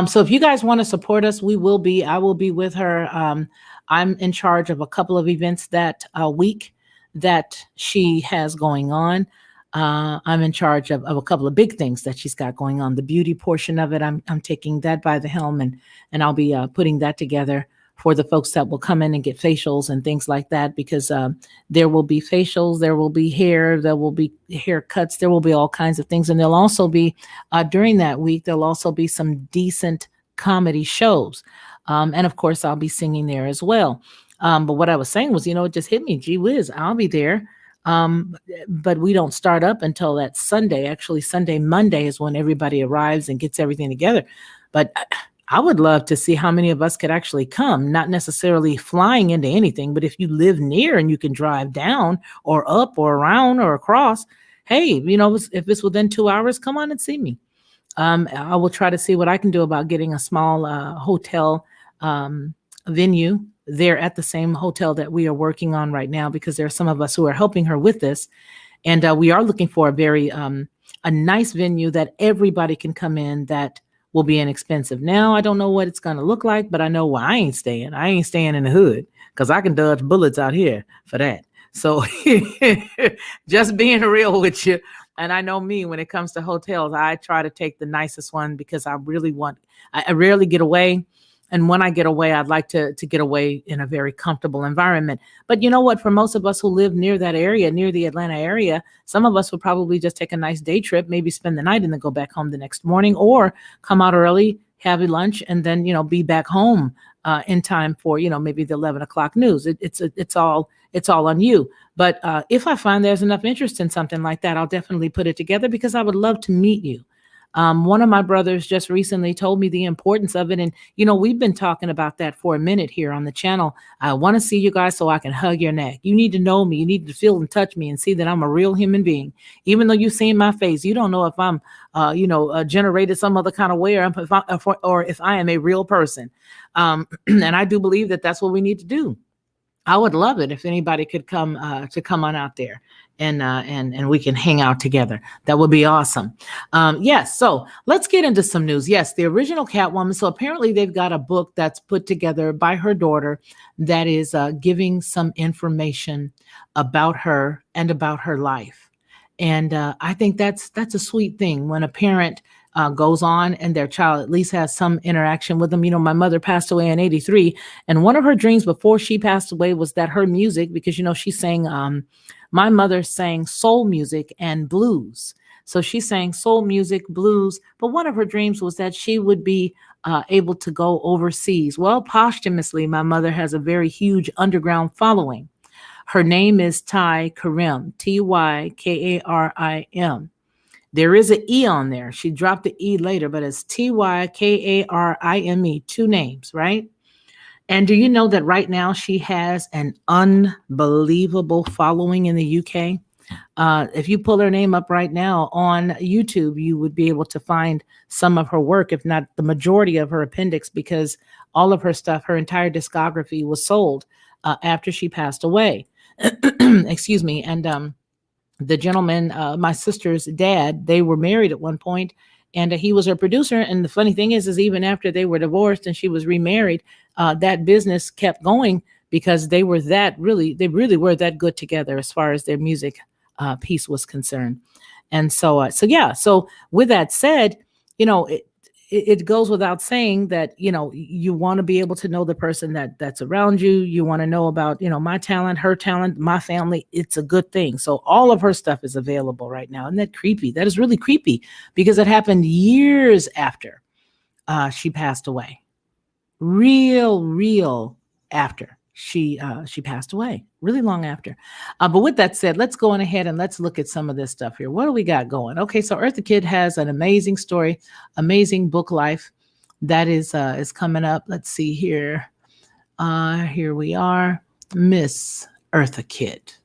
So if you guys want to support us, I will be with her. I'm in charge of a couple of events that week that she has going on. I'm in charge of a couple of big things that she's got going on. The beauty portion of it, I'm taking that by the helm, and I'll be putting that together for the folks that will come in and get facials and things like that, because there will be facials, there will be hair, there will be haircuts, there will be all kinds of things. And there'll also be, during that week, there'll also be some decent comedy shows. And of course, I'll be singing there as well. But what I was saying was, it just hit me, gee whiz, I'll be there. But we don't start up until that Sunday. Actually, Monday is when everybody arrives and gets everything together. But I would love to see how many of us could actually come, not necessarily flying into anything, but if you live near and you can drive down or up or around or across, hey, if it's within 2 hours, come on and see me. I will try to see what I can do about getting a small hotel venue there at the same hotel that we are working on right now, because there are some of us who are helping her with this. And we are looking for a very a nice venue that everybody can come in that will be inexpensive. Now, I don't know what it's going to look like, but I know where I ain't staying. I ain't staying in the hood because I can dodge bullets out here for that. So just being real with you. And I know me, when it comes to hotels, I try to take the nicest one because I rarely get away. And when I get away, I'd like to get away in a very comfortable environment. But you know what? For most of us who live near that area, near the Atlanta area, some of us would probably just take a nice day trip, maybe spend the night and then go back home the next morning, or come out early, have a lunch, and then, be back home in time for, maybe the 11 o'clock news. It's all on you. But if I find there's enough interest in something like that, I'll definitely put it together because I would love to meet you. One of my brothers just recently told me the importance of it. And, we've been talking about that for a minute here on the channel. I want to see you guys so I can hug your neck. You need to know me. You need to feel and touch me and see that I'm a real human being. Even though you've seen my face, you don't know if I'm, generated some other kind of way, or if I am a real person. And I do believe that that's what we need to do. I would love it if anybody could come on out there and we can hang out together. That would be awesome. Yes. So let's get into some news. Yes. The original Catwoman. So apparently they've got a book that's put together by her daughter that is giving some information about her and about her life. And I think that's a sweet thing when a parent goes on and their child at least has some interaction with them. My mother passed away in 1983. And one of her dreams before she passed away was that her music, because, she sang, my mother sang soul music and blues. So she sang soul music, blues. But one of her dreams was that she would be able to go overseas. Well, posthumously, my mother has a very huge underground following. Her name is Ty Karim, Tykarim. There is an E on there. She dropped the E later, but it's Tykarime, 2 names, right? And do you know that right now she has an unbelievable following in the UK? If you pull her name up right now on YouTube, you would be able to find some of her work, if not the majority of her appendix, because all of her stuff, her entire discography was sold after she passed away. Excuse me. And the gentleman, my sister's dad, they were married at one point, and he was her producer. And the funny thing is even after they were divorced and she was remarried, that business kept going because they really were that good together as far as their music piece was concerned. And so with that said, it goes without saying that, you want to be able to know the person that's around you. You want to know about, my talent, her talent, my family. It's a good thing. So all of her stuff is available right now. Isn't that creepy? That is really creepy because it happened years after she passed away. Real after she passed away, really long after. But with that said, let's go on ahead and let's look at some of this stuff here. What do we got going? Okay, so Eartha Kitt has an amazing story, amazing book life that is coming up. Let's see here. Here we are, Miss Eartha Kitt.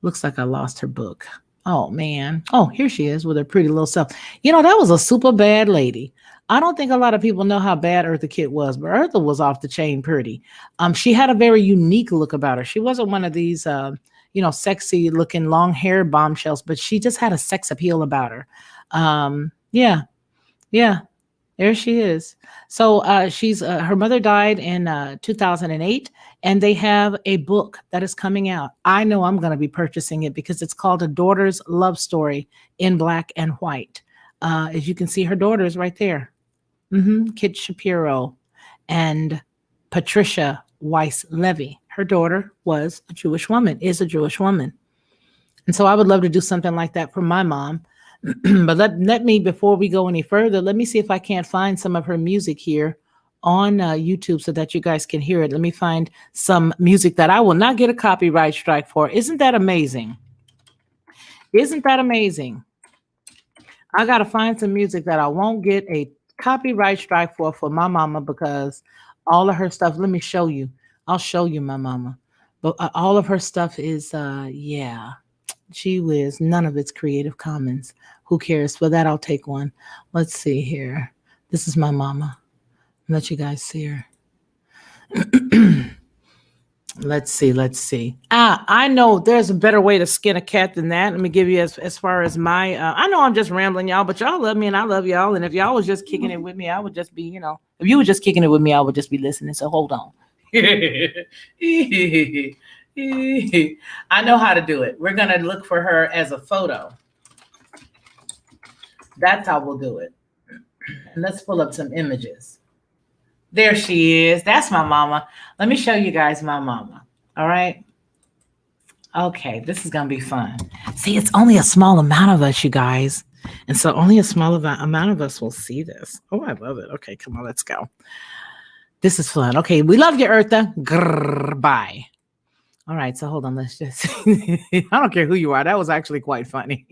Looks like I lost her book. Oh man. Oh, here she is with her pretty little self. That was a super bad lady. I don't think a lot of people know how bad Eartha Kitt was, but Eartha was off the chain pretty. She had a very unique look about her. She wasn't one of these, sexy looking long hair bombshells, but she just had a sex appeal about her. Yeah, there she is. So her mother died in 2008, and they have a book that is coming out. I know I'm going to be purchasing it because it's called A Daughter's Love Story in Black and White. As you can see, her daughters right there. Kit Shapiro and Patricia Weiss Levy. Her daughter is a Jewish woman. And so I would love to do something like that for my mom. But let me, before we go any further, let me see if I can't find some of her music here on YouTube so that you guys can hear it. Let me find some music that I will not get a copyright strike for. Isn't that amazing? Isn't that amazing? I got to find some music that I won't get a copyright strike for my mama, because all of her stuff, let me show you. I'll show you my mama. But all of her stuff is, she whiz. None of it's Creative Commons. Who cares? For that, I'll take one. Let's see here. This is my mama. Let you guys see her. Let's see. I know there's a better way to skin a cat than that. Let me give you as far as my, I know I'm just rambling, y'all, but y'all love me and I love y'all. And if y'all was just kicking it with me, I would just be, if you were just kicking it with me, I would just be listening. So hold on. I know how to do it. We're going to look for her as a photo. That's how we'll do it. And let's pull up some images. There she is. That's my mama. Let me show you guys my mama. All right. Okay, this is going to be fun. See, it's only a small amount of us, you guys. And so only a small amount of us will see this. Oh, I love it. Okay, come on, let's go. This is fun. Okay, we love you, Eartha. Grrr, bye. All right, so hold on. Let's just, I don't care who you are. That was actually quite funny.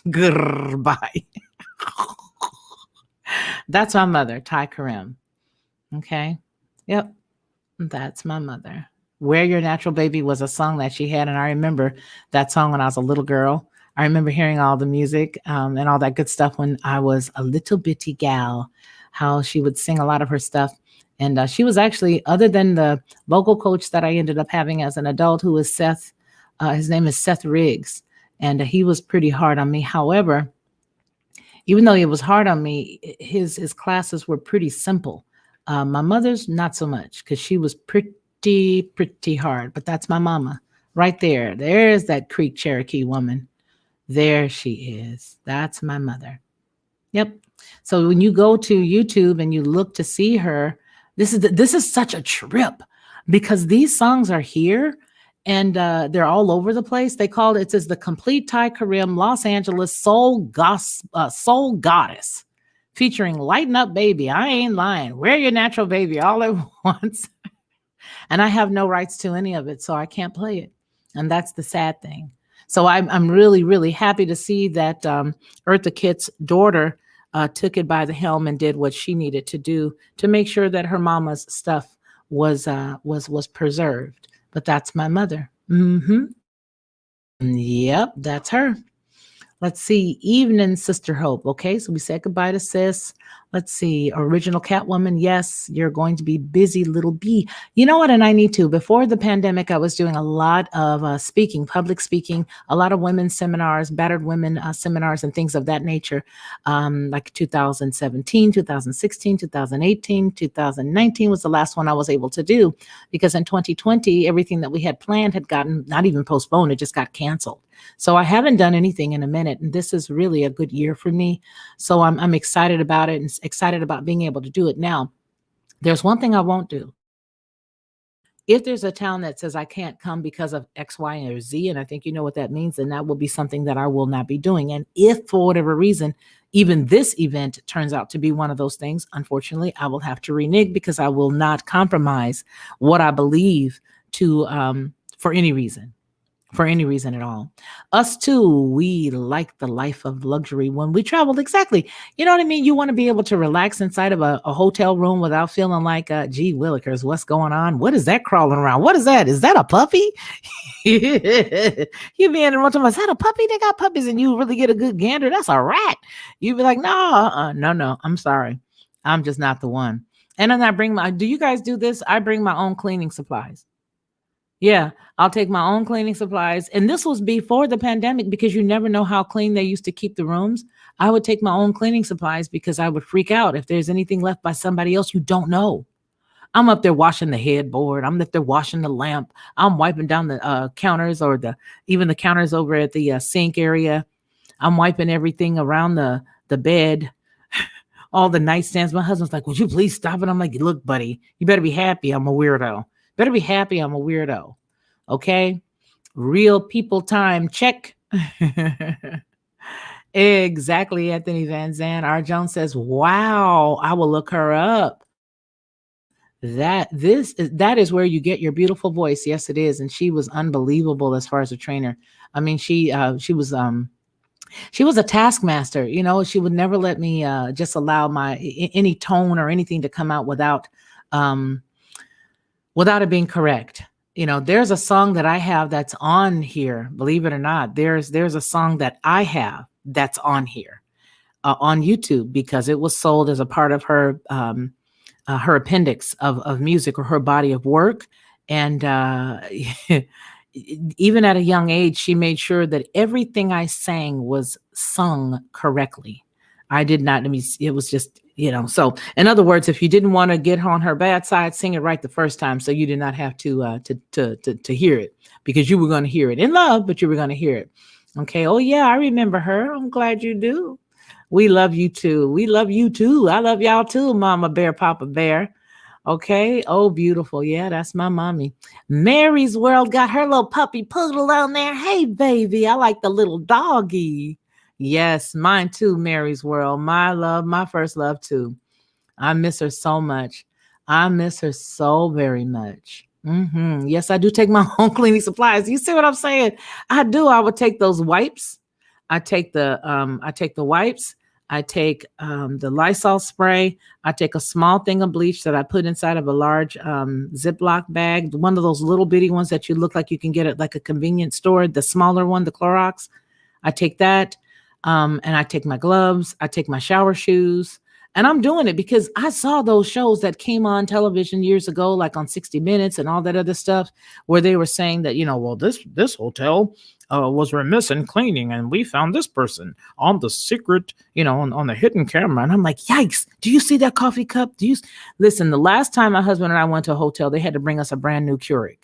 Grrr, bye. That's my mother, Ty Karim. Okay. Yep. That's my mother. Where Your Natural Baby was a song that she had. And I remember that song when I was a little girl. I remember hearing all the music and all that good stuff when I was a little bitty gal, how she would sing a lot of her stuff. And she was actually, other than the vocal coach that I ended up having as an adult, who was Seth, his name is Seth Riggs. And he was pretty hard on me. However, even though he was hard on me, his classes were pretty simple. My mother's not so much, because she was pretty hard, but that's my mama right there. There's that Creek Cherokee woman. There she is. That's my mother. Yep. So when you go to YouTube and you look to see her, this is such a trip, because these songs are here and they're all over the place. They called it says the Complete Ty Karim Los Angeles Soul Goddess, featuring Lighten Up Baby, I Ain't Lying, Where Your Natural Baby, all at once. And I have no rights to any of it, so I can't play it. And that's the sad thing. So I'm really, really happy to see that Eartha Kitt's daughter took it by the helm and did what she needed to do to make sure that her mama's stuff was preserved. But that's my mother. Yep, that's her. Let's see, evening, Sister Hope. Okay, so we said goodbye to sis. Let's see, original Catwoman. Yes, you're going to be busy, little bee. You know what? And I need to. Before the pandemic, I was doing a lot of speaking, public speaking, a lot of women's seminars, battered women seminars, and things of that nature. Like 2017, 2016, 2018, 2019 was the last one I was able to do because in 2020, everything that we had planned had gotten not even postponed, it just got canceled. So I haven't done anything in a minute, and this is really a good year for me. So I'm excited about it and excited about being able to do it. Now, there's one thing I won't do. If there's a town that says I can't come because of X, Y, or Z, and I think you know what that means, then that will be something that I will not be doing. And if for whatever reason, even this event turns out to be one of those things, unfortunately, I will have to renege because I will not compromise what I believe to for any reason. For any reason at all. Us too, we like the life of luxury when we travel. Exactly. You know what I mean? You want to be able to relax inside of a hotel room without feeling like, gee willikers, what's going on? What is that crawling around? What is that? Is that a puppy? You be in the room, is that a puppy? They got puppies and you really get a good gander. That's a rat. You'd be like, no, I'm sorry. I'm just not the one. And then do you guys do this? I bring my own cleaning supplies. Yeah, I'll take my own cleaning supplies. And this was before the pandemic because you never know how clean they used to keep the rooms. I would take my own cleaning supplies because I would freak out if there's anything left by somebody else you don't know. I'm up there washing the headboard. I'm up there washing the lamp. I'm wiping down the counters or even the counters over at the sink area. I'm wiping everything around the bed, all the nightstands. My husband's like, would you please stop it? I'm like, look, buddy, you better be happy I'm a weirdo. Better be happy I'm a weirdo. Okay? Real people time. Check. Exactly, Anthony Van Zandt. R. Jones says, wow, I will look her up. That is where you get your beautiful voice. Yes, it is. And she was unbelievable as far as a trainer. I mean, she was a taskmaster. You know, she would never let me just allow any tone or anything to come out without it being correct. You know, there's a song that I have that's on here, believe it or not. There's a song that I have that's on here on YouTube because it was sold as a part of her appendix of music or her body of work. And even at a young age, she made sure that everything I sang was sung correctly. I did not, it was just, so in other words, if you didn't want to get on her bad side, sing it right the first time. So you did not have to hear it because you were going to hear it in love, but you were going to hear it. Okay. Oh yeah. I remember her. I'm glad you do. We love you too. We love you too. I love y'all too, Mama Bear, Papa Bear. Okay. Oh, beautiful. Yeah, that's my mommy. Mary's World got her little puppy poodle on there. Hey, baby. I like the little doggy. Yes, mine too, Mary's World. My love, my first love too. I miss her so much. I miss her so very much. Yes, I do take my own cleaning supplies. You see what I'm saying? I do. I would take those wipes. I take the wipes. I take the Lysol spray. I take a small thing of bleach that I put inside of a large Ziploc bag, one of those little bitty ones that you look like you can get at like a convenience store, the smaller one, the Clorox. I take that. And I take my gloves, I take my shower shoes, and I'm doing it because I saw those shows that came on television years ago, like on 60 Minutes and all that other stuff, where they were saying that, well, this hotel was remiss in cleaning, and we found this person on the secret, on the hidden camera. And I'm like, yikes, do you see that coffee cup? Listen, the last time my husband and I went to a hotel, they had to bring us a brand new Keurig.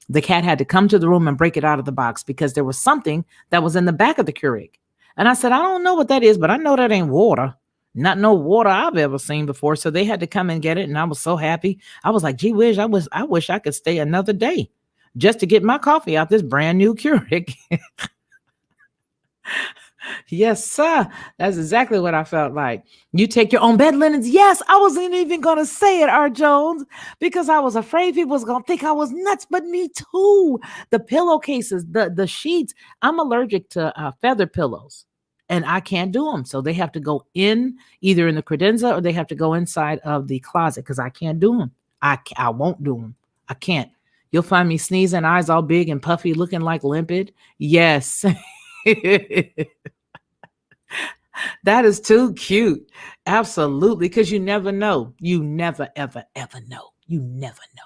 The cat had to come to the room and break it out of the box because there was something that was in the back of the Keurig. And I said, I don't know what that is, but I know that ain't water. Not no water I've ever seen before. So they had to come and get it. And I was so happy. I was like, gee whiz, I wish I could stay another day just to get my coffee out this brand new Keurig. Yes, sir. That's exactly what I felt like. You take your own bed linens. Yes, I wasn't even going to say it, R. Jones, because I was afraid people was going to think I was nuts, but me too. The pillowcases, the sheets. I'm allergic to feather pillows and I can't do them. So they have to go in either in the credenza or they have to go inside of the closet because I can't do them. I won't do them. I can't. You'll find me sneezing, eyes all big and puffy, looking like limpid. Yes. That is too cute. Absolutely. Because you never know. You never, ever, ever know. You never know.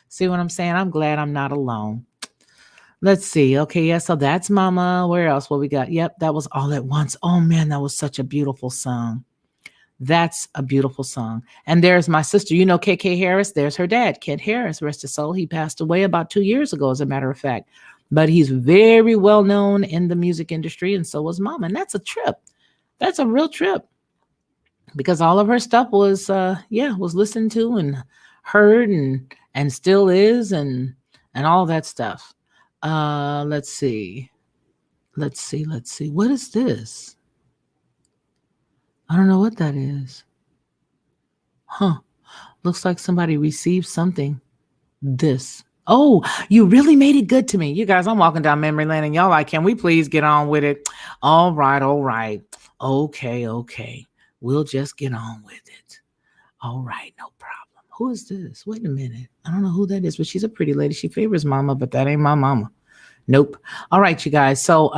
See what I'm saying? I'm glad I'm not alone. Let's see. Okay. Yeah. So that's Mama. Where else? What we got? Yep. That was All at Once. Oh, man. That was such a beautiful song. That's a beautiful song. And there's my sister. You know, KK Harris. There's her dad, Kent Harris. Rest his soul. He passed away about 2 years ago, as a matter of fact. But he's very well known in the music industry. And so was Mama. And that's a trip. That's a real trip because all of her stuff was was listened to and heard and still is and all that stuff. Let's see. What is this? I don't know what that is. Huh. Looks like somebody received something. This. Oh, you really made it good to me. You guys, I'm walking down memory lane and y'all like, can we please get on with it? All right. Okay. We'll just get on with it. All right, no problem. Who is this? Wait a minute. I don't know who that is, but she's a pretty lady. She favors Mama, but that ain't my mama. Nope. All right, you guys. So,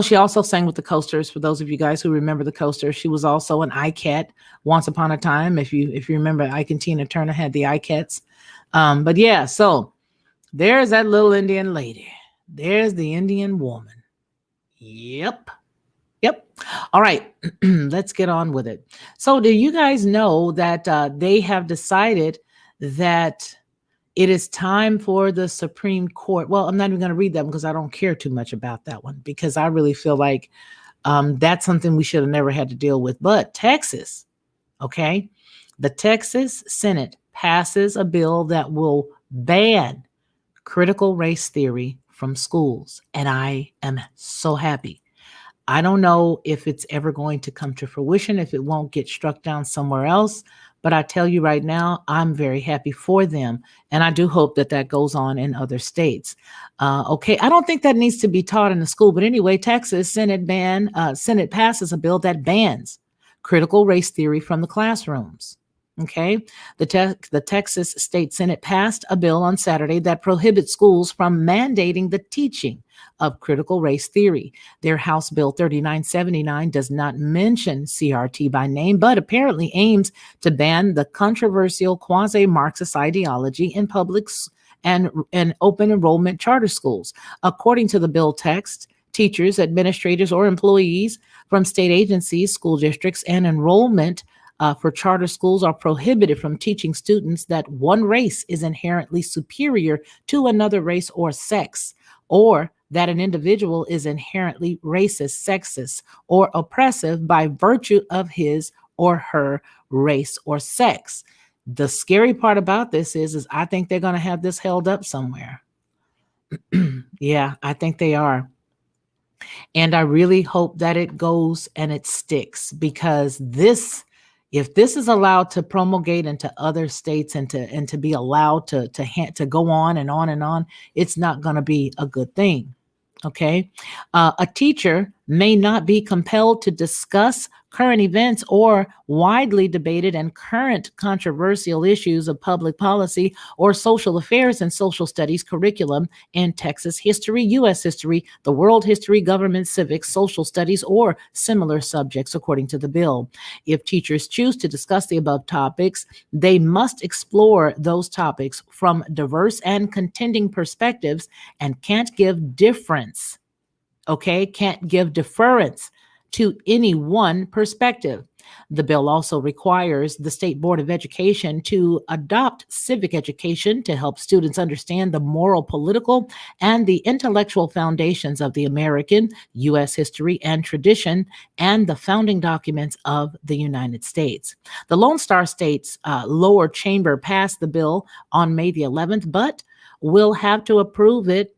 she also sang with the Coasters. For those of you guys who remember the Coasters, she was also an ICAT once upon a time. If you remember, Ike and Tina Turner had the ICATs. But yeah, so there's that little Indian lady. There's the Indian woman. Yep. All right, let's get on with it. So do you guys know that they have decided that it is time for the Supreme Court? Well, I'm not even going to read that because I don't care too much about that one because I really feel like that's something we should have never had to deal with. But Texas, okay, the Texas Senate passes a bill that will ban critical race theory from schools. And I am so happy. I don't know if it's ever going to come to fruition, if it won't get struck down somewhere else. But I tell you right now, I'm very happy for them. And I do hope that that goes on in other states. Okay, I don't think that needs to be taught in the school. But anyway, Texas Senate passes a bill that bans critical race theory from the classrooms. Okay, the Texas State Senate passed a bill on Saturday that prohibits schools from mandating the teaching of critical race theory. Their House Bill 3979 does not mention CRT by name, but apparently aims to ban the controversial quasi-Marxist ideology in public and open enrollment charter schools. According to the bill text, teachers, administrators, or employees from state agencies, school districts, and enrollment for charter schools are prohibited from teaching students that one race is inherently superior to another race or sex, or that an individual is inherently racist, sexist, or oppressive by virtue of his or her race or sex. The scary part about this is I think they're going to have this held up somewhere. Yeah, I think they are. And I really hope that it goes and it sticks because if this is allowed to promulgate into other states and to be allowed to go on and on and on, it's not going to be a good thing. Okay. A teacher may not be compelled to discuss current events or widely debated and current controversial issues of public policy or social affairs and social studies curriculum in Texas history, U.S. history, the world history, government, civics, social studies, or similar subjects, according to the bill. If teachers choose to discuss the above topics, they must explore those topics from diverse and contending perspectives and can't give deference to any one perspective. The bill also requires the State Board of Education to adopt civic education to help students understand the moral, political, and the intellectual foundations of the American, U.S. history and tradition and the founding documents of the United States. The Lone Star State's lower chamber passed the bill on May the 11th, but will have to approve it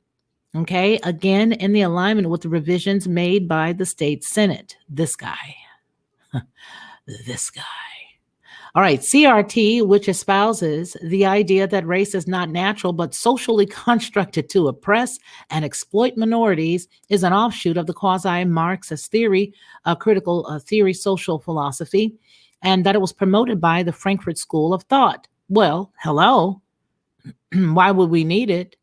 Okay, again, in the alignment with the revisions made by the state Senate. This guy, this guy. All right, CRT, which espouses the idea that race is not natural but socially constructed to oppress and exploit minorities, is an offshoot of the quasi Marxist theory, critical theory social philosophy, and that it was promoted by the Frankfurt School of Thought. Well, hello. Why would we need it?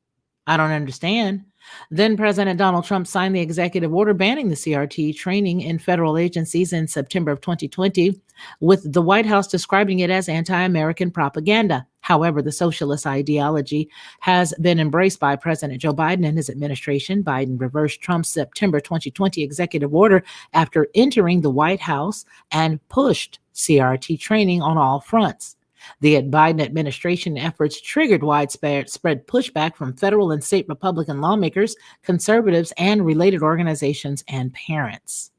I don't understand. Then President Donald Trump signed the executive order banning the CRT training in federal agencies in September of 2020, with the White House describing it as anti-American propaganda. However, the socialist ideology has been embraced by President Joe Biden and his administration. Biden reversed Trump's September 2020 executive order after entering the White House and pushed CRT training on all fronts. The Biden administration efforts triggered widespread pushback from federal and state Republican lawmakers, conservatives, and related organizations and parents.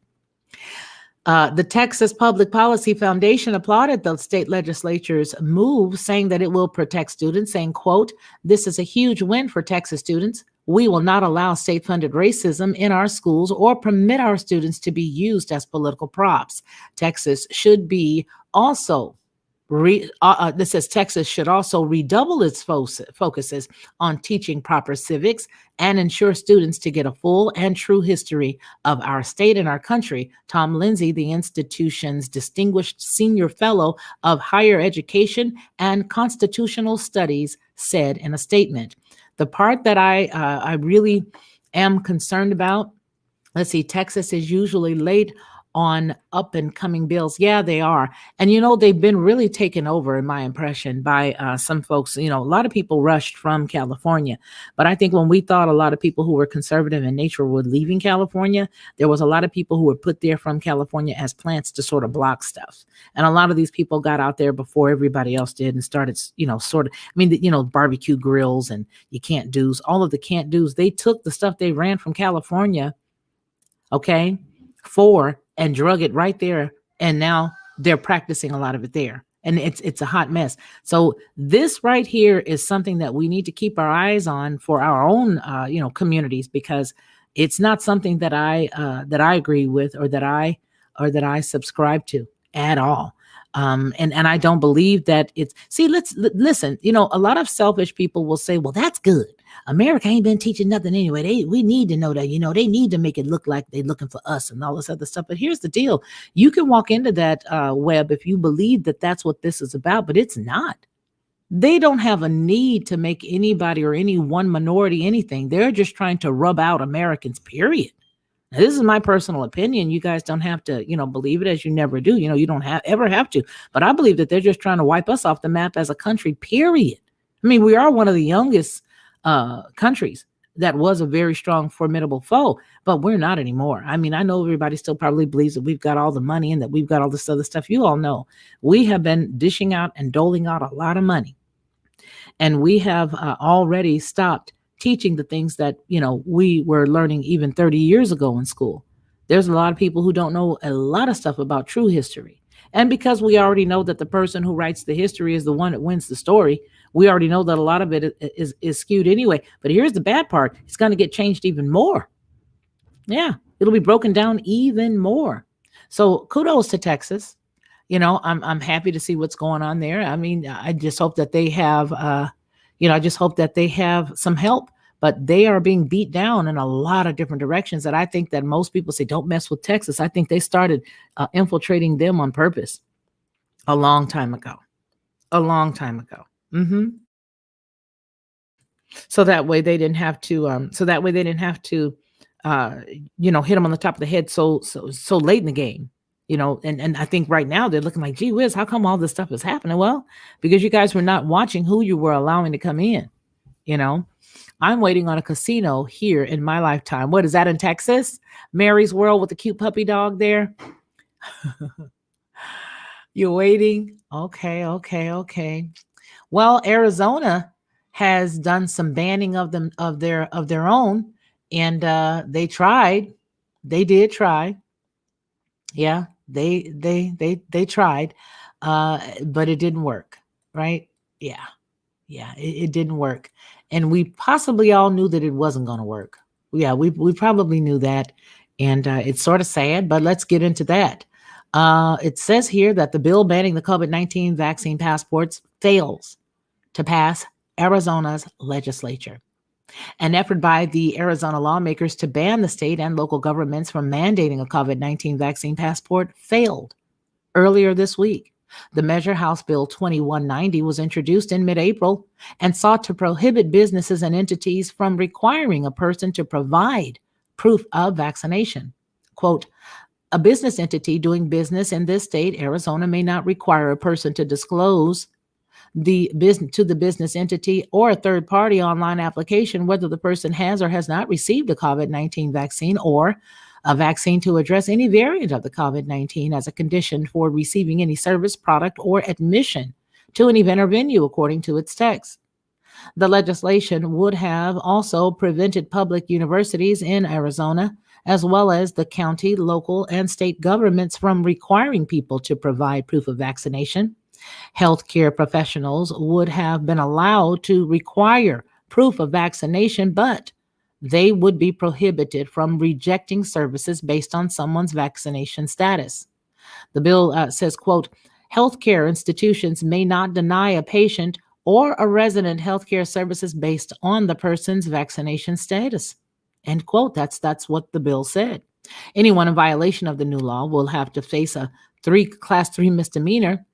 The Texas Public Policy Foundation applauded the state legislature's move, saying that it will protect students, saying, quote, "This is a huge win for Texas students. We will not allow state-funded racism in our schools or permit our students to be used as political props. Texas should be also this says Texas should also redouble its focuses on teaching proper civics and ensure students to get a full and true history of our state and our country," Tom Lindsay, the institution's distinguished senior fellow of higher education and constitutional studies, said in a statement. The part that I really am concerned about, let's see, Texas is usually late on up and coming bills. Yeah, they are. And, they've been really taken over, in my impression, by some folks. A lot of people rushed from California. But I think when we thought a lot of people who were conservative in nature were leaving California, there was a lot of people who were put there from California as plants to sort of block stuff. And a lot of these people got out there before everybody else did and started, barbecue grills and you can't do's, all of the can't do's. They took the stuff they ran from California, okay, and drug it right there. And now they're practicing a lot of it there. And it's a hot mess. So this right here is something that we need to keep our eyes on for our own, communities, because it's not something that I agree with or that I subscribe to at all. And I don't believe that let's listen, a lot of selfish people will say, well, that's good. America ain't been teaching nothing anyway. We need to know that, they need to make it look like they're looking for us and all this other stuff. But here's the deal. You can walk into that web if you believe that that's what this is about, but it's not. They don't have a need to make anybody or any one minority anything. They're just trying to rub out Americans, period. Now, this is my personal opinion. You guys don't have to, believe it, as you never do. You don't ever have to. But I believe that they're just trying to wipe us off the map as a country, period. I mean, we are one of the youngest countries that was a very strong, formidable foe, but we're not anymore. I mean, I know everybody still probably believes that we've got all the money and that we've got all this other stuff. You all know we have been dishing out and doling out a lot of money. And we have already stopped teaching the things that, we were learning even 30 years ago in school. There's a lot of people who don't know a lot of stuff about true history. And because we already know that the person who writes the history is the one that wins the story, we already know that a lot of it is skewed anyway. But here's the bad part. It's going to get changed even more. Yeah, it'll be broken down even more. So kudos to Texas. I'm happy to see what's going on there. I mean, I just hope that they have, some help. But they are being beat down in a lot of different directions that I think that most people say, don't mess with Texas. I think they started infiltrating them on purpose a long time ago. Mm-hmm. So that way they didn't have to, hit them on the top of the head so late in the game. And I think right now they're looking like, gee whiz, how come all this stuff is happening? Well, because you guys were not watching who you were allowing to come in. I'm waiting on a casino here in my lifetime. What is that in Texas? Mary's World with the cute puppy dog there. You're waiting? Okay. Well, Arizona has done some banning of them of their own, and they tried. They did try. Yeah, they tried, but it didn't work, right? Yeah. Yeah, it didn't work. And we possibly all knew that it wasn't going to work. Yeah, we probably knew that. And it's sort of sad, but let's get into that. It says here that the bill banning the COVID-19 vaccine passports fails to pass Arizona's legislature. An effort by the Arizona lawmakers to ban the state and local governments from mandating a COVID-19 vaccine passport failed earlier this week. The measure, House Bill 2190, was introduced in mid April and sought to prohibit businesses and entities from requiring a person to provide proof of vaccination. Quote, a business entity doing business in this state, Arizona, may not require a person to disclose the business to the business entity or a third party online application whether the person has or has not received a COVID-19 vaccine or a vaccine to address any variant of the COVID-19 as a condition for receiving any service, product, or admission to an event or venue, according to its text. The legislation would have also prevented public universities in Arizona, as well as the county, local, and state governments from requiring people to provide proof of vaccination. Healthcare professionals would have been allowed to require proof of vaccination, but they would be prohibited from rejecting services based on someone's vaccination status. The bill says, quote, healthcare institutions may not deny a patient or a resident healthcare services based on the person's vaccination status. End quote. That's what the bill said. Anyone in violation of the new law will have to face a class 3 misdemeanor,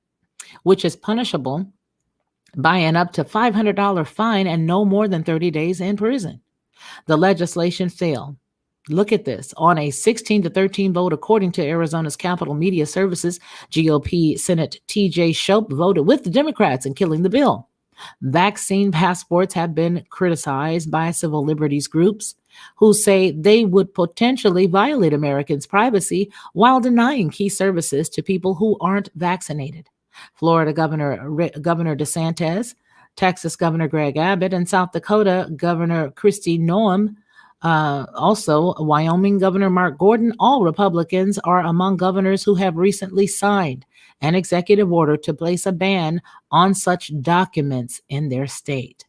which is punishable by an up to $500 fine and no more than 30 days in prison. The legislation failed. Look at this. On a 16-13 vote, according to Arizona's Capitol Media Services, GOP Senate TJ Shope voted with the Democrats in killing the bill. Vaccine passports have been criticized by civil liberties groups who say they would potentially violate Americans' privacy while denying key services to people who aren't vaccinated. Florida Governor DeSantis, Texas Governor Greg Abbott, and South Dakota Governor Kristi Noem, also Wyoming Governor Mark Gordon, all Republicans, are among governors who have recently signed an executive order to place a ban on such documents in their state.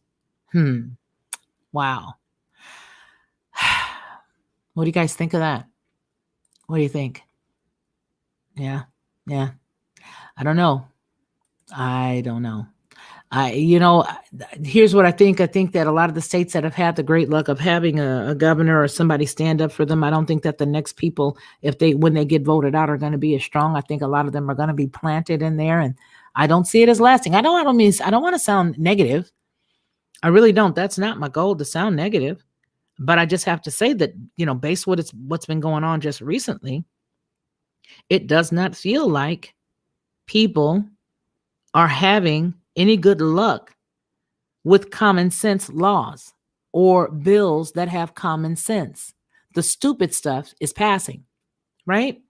Wow. What do you guys think of that? What do you think? Yeah. I don't know. Here's what I think. I think that a lot of the states that have had the great luck of having a governor or somebody stand up for them, I don't think that the next people, when they get voted out, are going to be as strong. I think a lot of them are going to be planted in there, and I don't see it as lasting. I don't want to sound negative. I really don't. That's not my goal, to sound negative. But I just have to say that, based on what's been going on just recently, it does not feel like people are having any good luck with common sense laws or bills that have common sense. The stupid stuff is passing, right?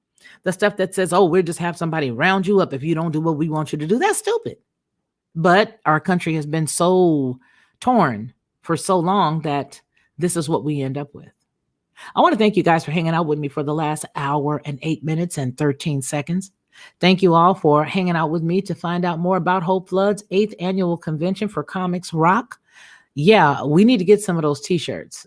The stuff that says, oh, we'll just have somebody round you up if you don't do what we want you to do. That's stupid. But our country has been so torn for so long that this is what we end up with. I want to thank you guys for hanging out with me for the last hour and 8 minutes and 13 seconds. Thank you all for hanging out with me to find out more about Hope Flood's 8th annual convention for Comics Rock. Yeah, we need to get some of those t-shirts.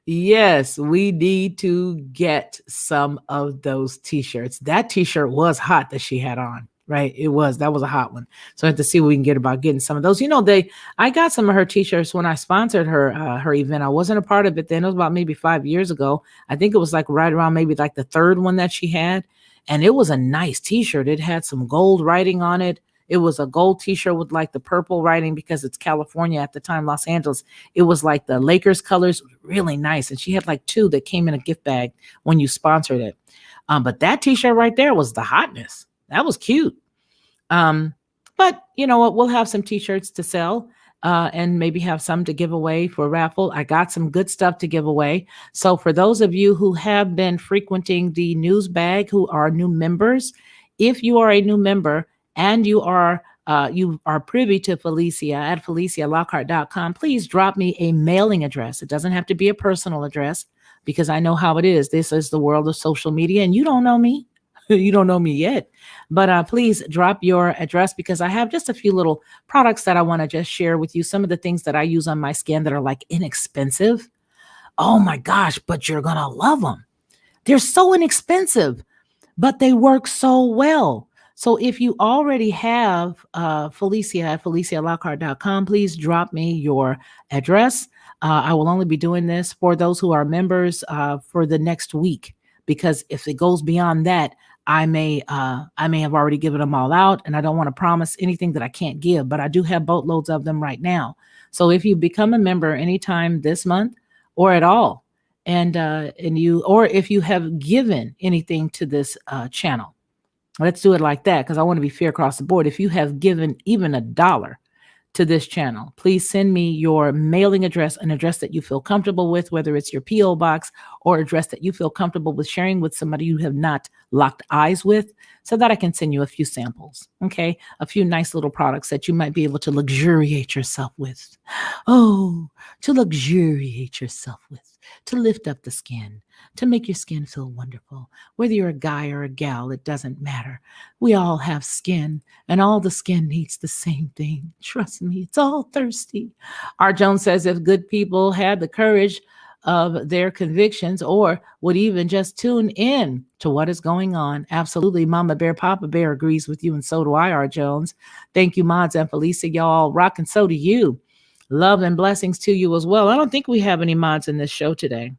Yes, we need to get some of those t-shirts. That t-shirt was hot that she had on, right? That was a hot one. So I have to see what we can get about getting some of those. I got some of her t-shirts when I sponsored her event. I wasn't a part of it then. It was about maybe 5 years ago. I think it was like right around maybe like the third one that she had. And it was a nice t-shirt. It had some gold writing on it. It was a gold t-shirt with like the purple writing because it's California at the time, Los Angeles. It was like the Lakers colors, really nice. And she had like 2 that came in a gift bag when you sponsored it. But that t-shirt right there was the hotness. That was cute. But you know what? We'll have some t-shirts to sell and maybe have some to give away for raffle. I got some good stuff to give away. So for those of you who have been frequenting the news bag, who are new members, if you are a new member and you are privy to Felicia at FeliciaLockhart.com, please drop me a mailing address. It doesn't have to be a personal address because I know how it is. This is the world of social media and you don't know me. You don't know me yet, but please drop your address because I have just a few little products that I want to just share with you. Some of the things that I use on my skin that are like inexpensive. Oh my gosh, but you're going to love them. They're so inexpensive, but they work so well. So if you already have Felicia at FeliciaLockhart.com, please drop me your address. I will only be doing this for those who are members for the next week, because if it goes beyond that, I may have already given them all out, and I don't want to promise anything that I can't give, but I do have boatloads of them right now. So if you become a member anytime this month or at all, and if you have given anything to this channel, let's do it like that, because I want to be fair across the board. If you have given even $1 to this channel, please send me your mailing address, an address that you feel comfortable with, whether it's your P.O. box or address that you feel comfortable with sharing with somebody you have not locked eyes with, so that I can send you a few samples, okay? A few nice little products that you might be able to luxuriate yourself with. Oh, to luxuriate yourself with, to lift up the skin, to make your skin feel wonderful. Whether you're a guy or a gal, it doesn't matter. We all have skin, and all the skin needs the same thing. Trust me, it's all thirsty. Art Jones says, if good people had the courage of their convictions, or would even just tune in to what is going on. Absolutely. Mama Bear, Papa Bear agrees with you, and so do I, Art Jones. Thank you, Mods and Felicia. Y'all rock, and so do you. Love and blessings to you as well. I don't think we have any mods in this show today.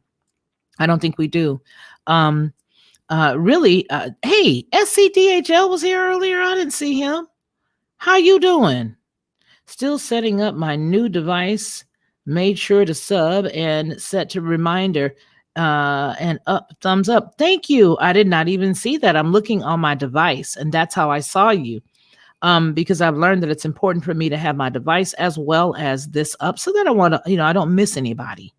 I don't think we do. Hey, SCDHL was here earlier. I didn't see him. How you doing? Still setting up my new device. Made sure to sub and set to reminder and up, thumbs up. Thank you. I did not even see that. I'm looking on my device, and that's how I saw you. Because I've learned that it's important for me to have my device as well as this up, so that I don't miss anybody.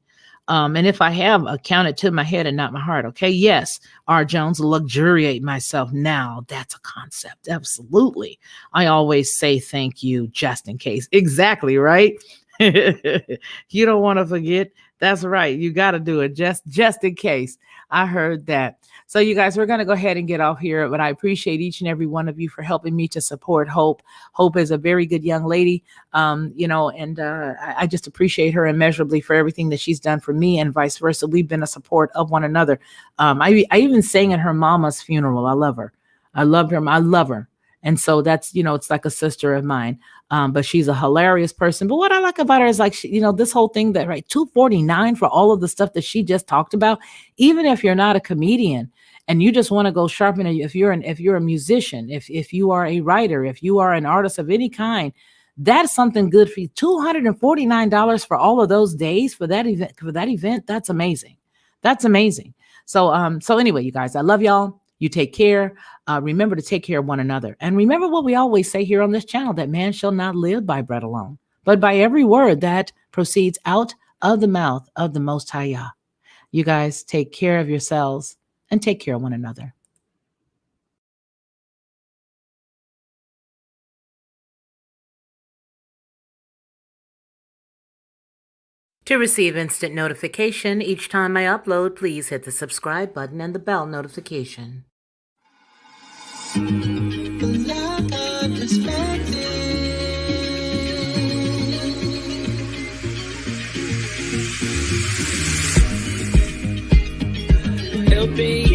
And if I have, count it to my head and not my heart. Okay. Yes. R. Jones, luxuriate myself now. That's a concept. Absolutely. I always say thank you just in case. Exactly. Right. You don't want to forget. That's right. You got to do it just in case. I heard that. So you guys, we're going to go ahead and get off here, but I appreciate each and every one of you for helping me to support Hope. Hope is a very good young lady, and I just appreciate her immeasurably for everything that she's done for me, and vice versa. We've been a support of one another. I even sang at her mama's funeral. I love her. I loved her. I love her. And so that's, it's like a sister of mine. But she's a hilarious person. But what I like about her is like, this whole thing that, right, $249 for all of the stuff that she just talked about. Even if you're not a comedian and you just want to go sharpen it, if you're a musician, if you are a writer, if you are an artist of any kind, that's something good for you. $249 for all of those days for that event. That's amazing. That's amazing. So anyway, you guys, I love y'all. You take care. Remember to take care of one another. And remember what we always say here on this channel, that man shall not live by bread alone, but by every word that proceeds out of the mouth of the Most High Yah. You guys take care of yourselves and take care of one another. To receive instant notification each time I upload, please hit the subscribe button and the bell notification. Helping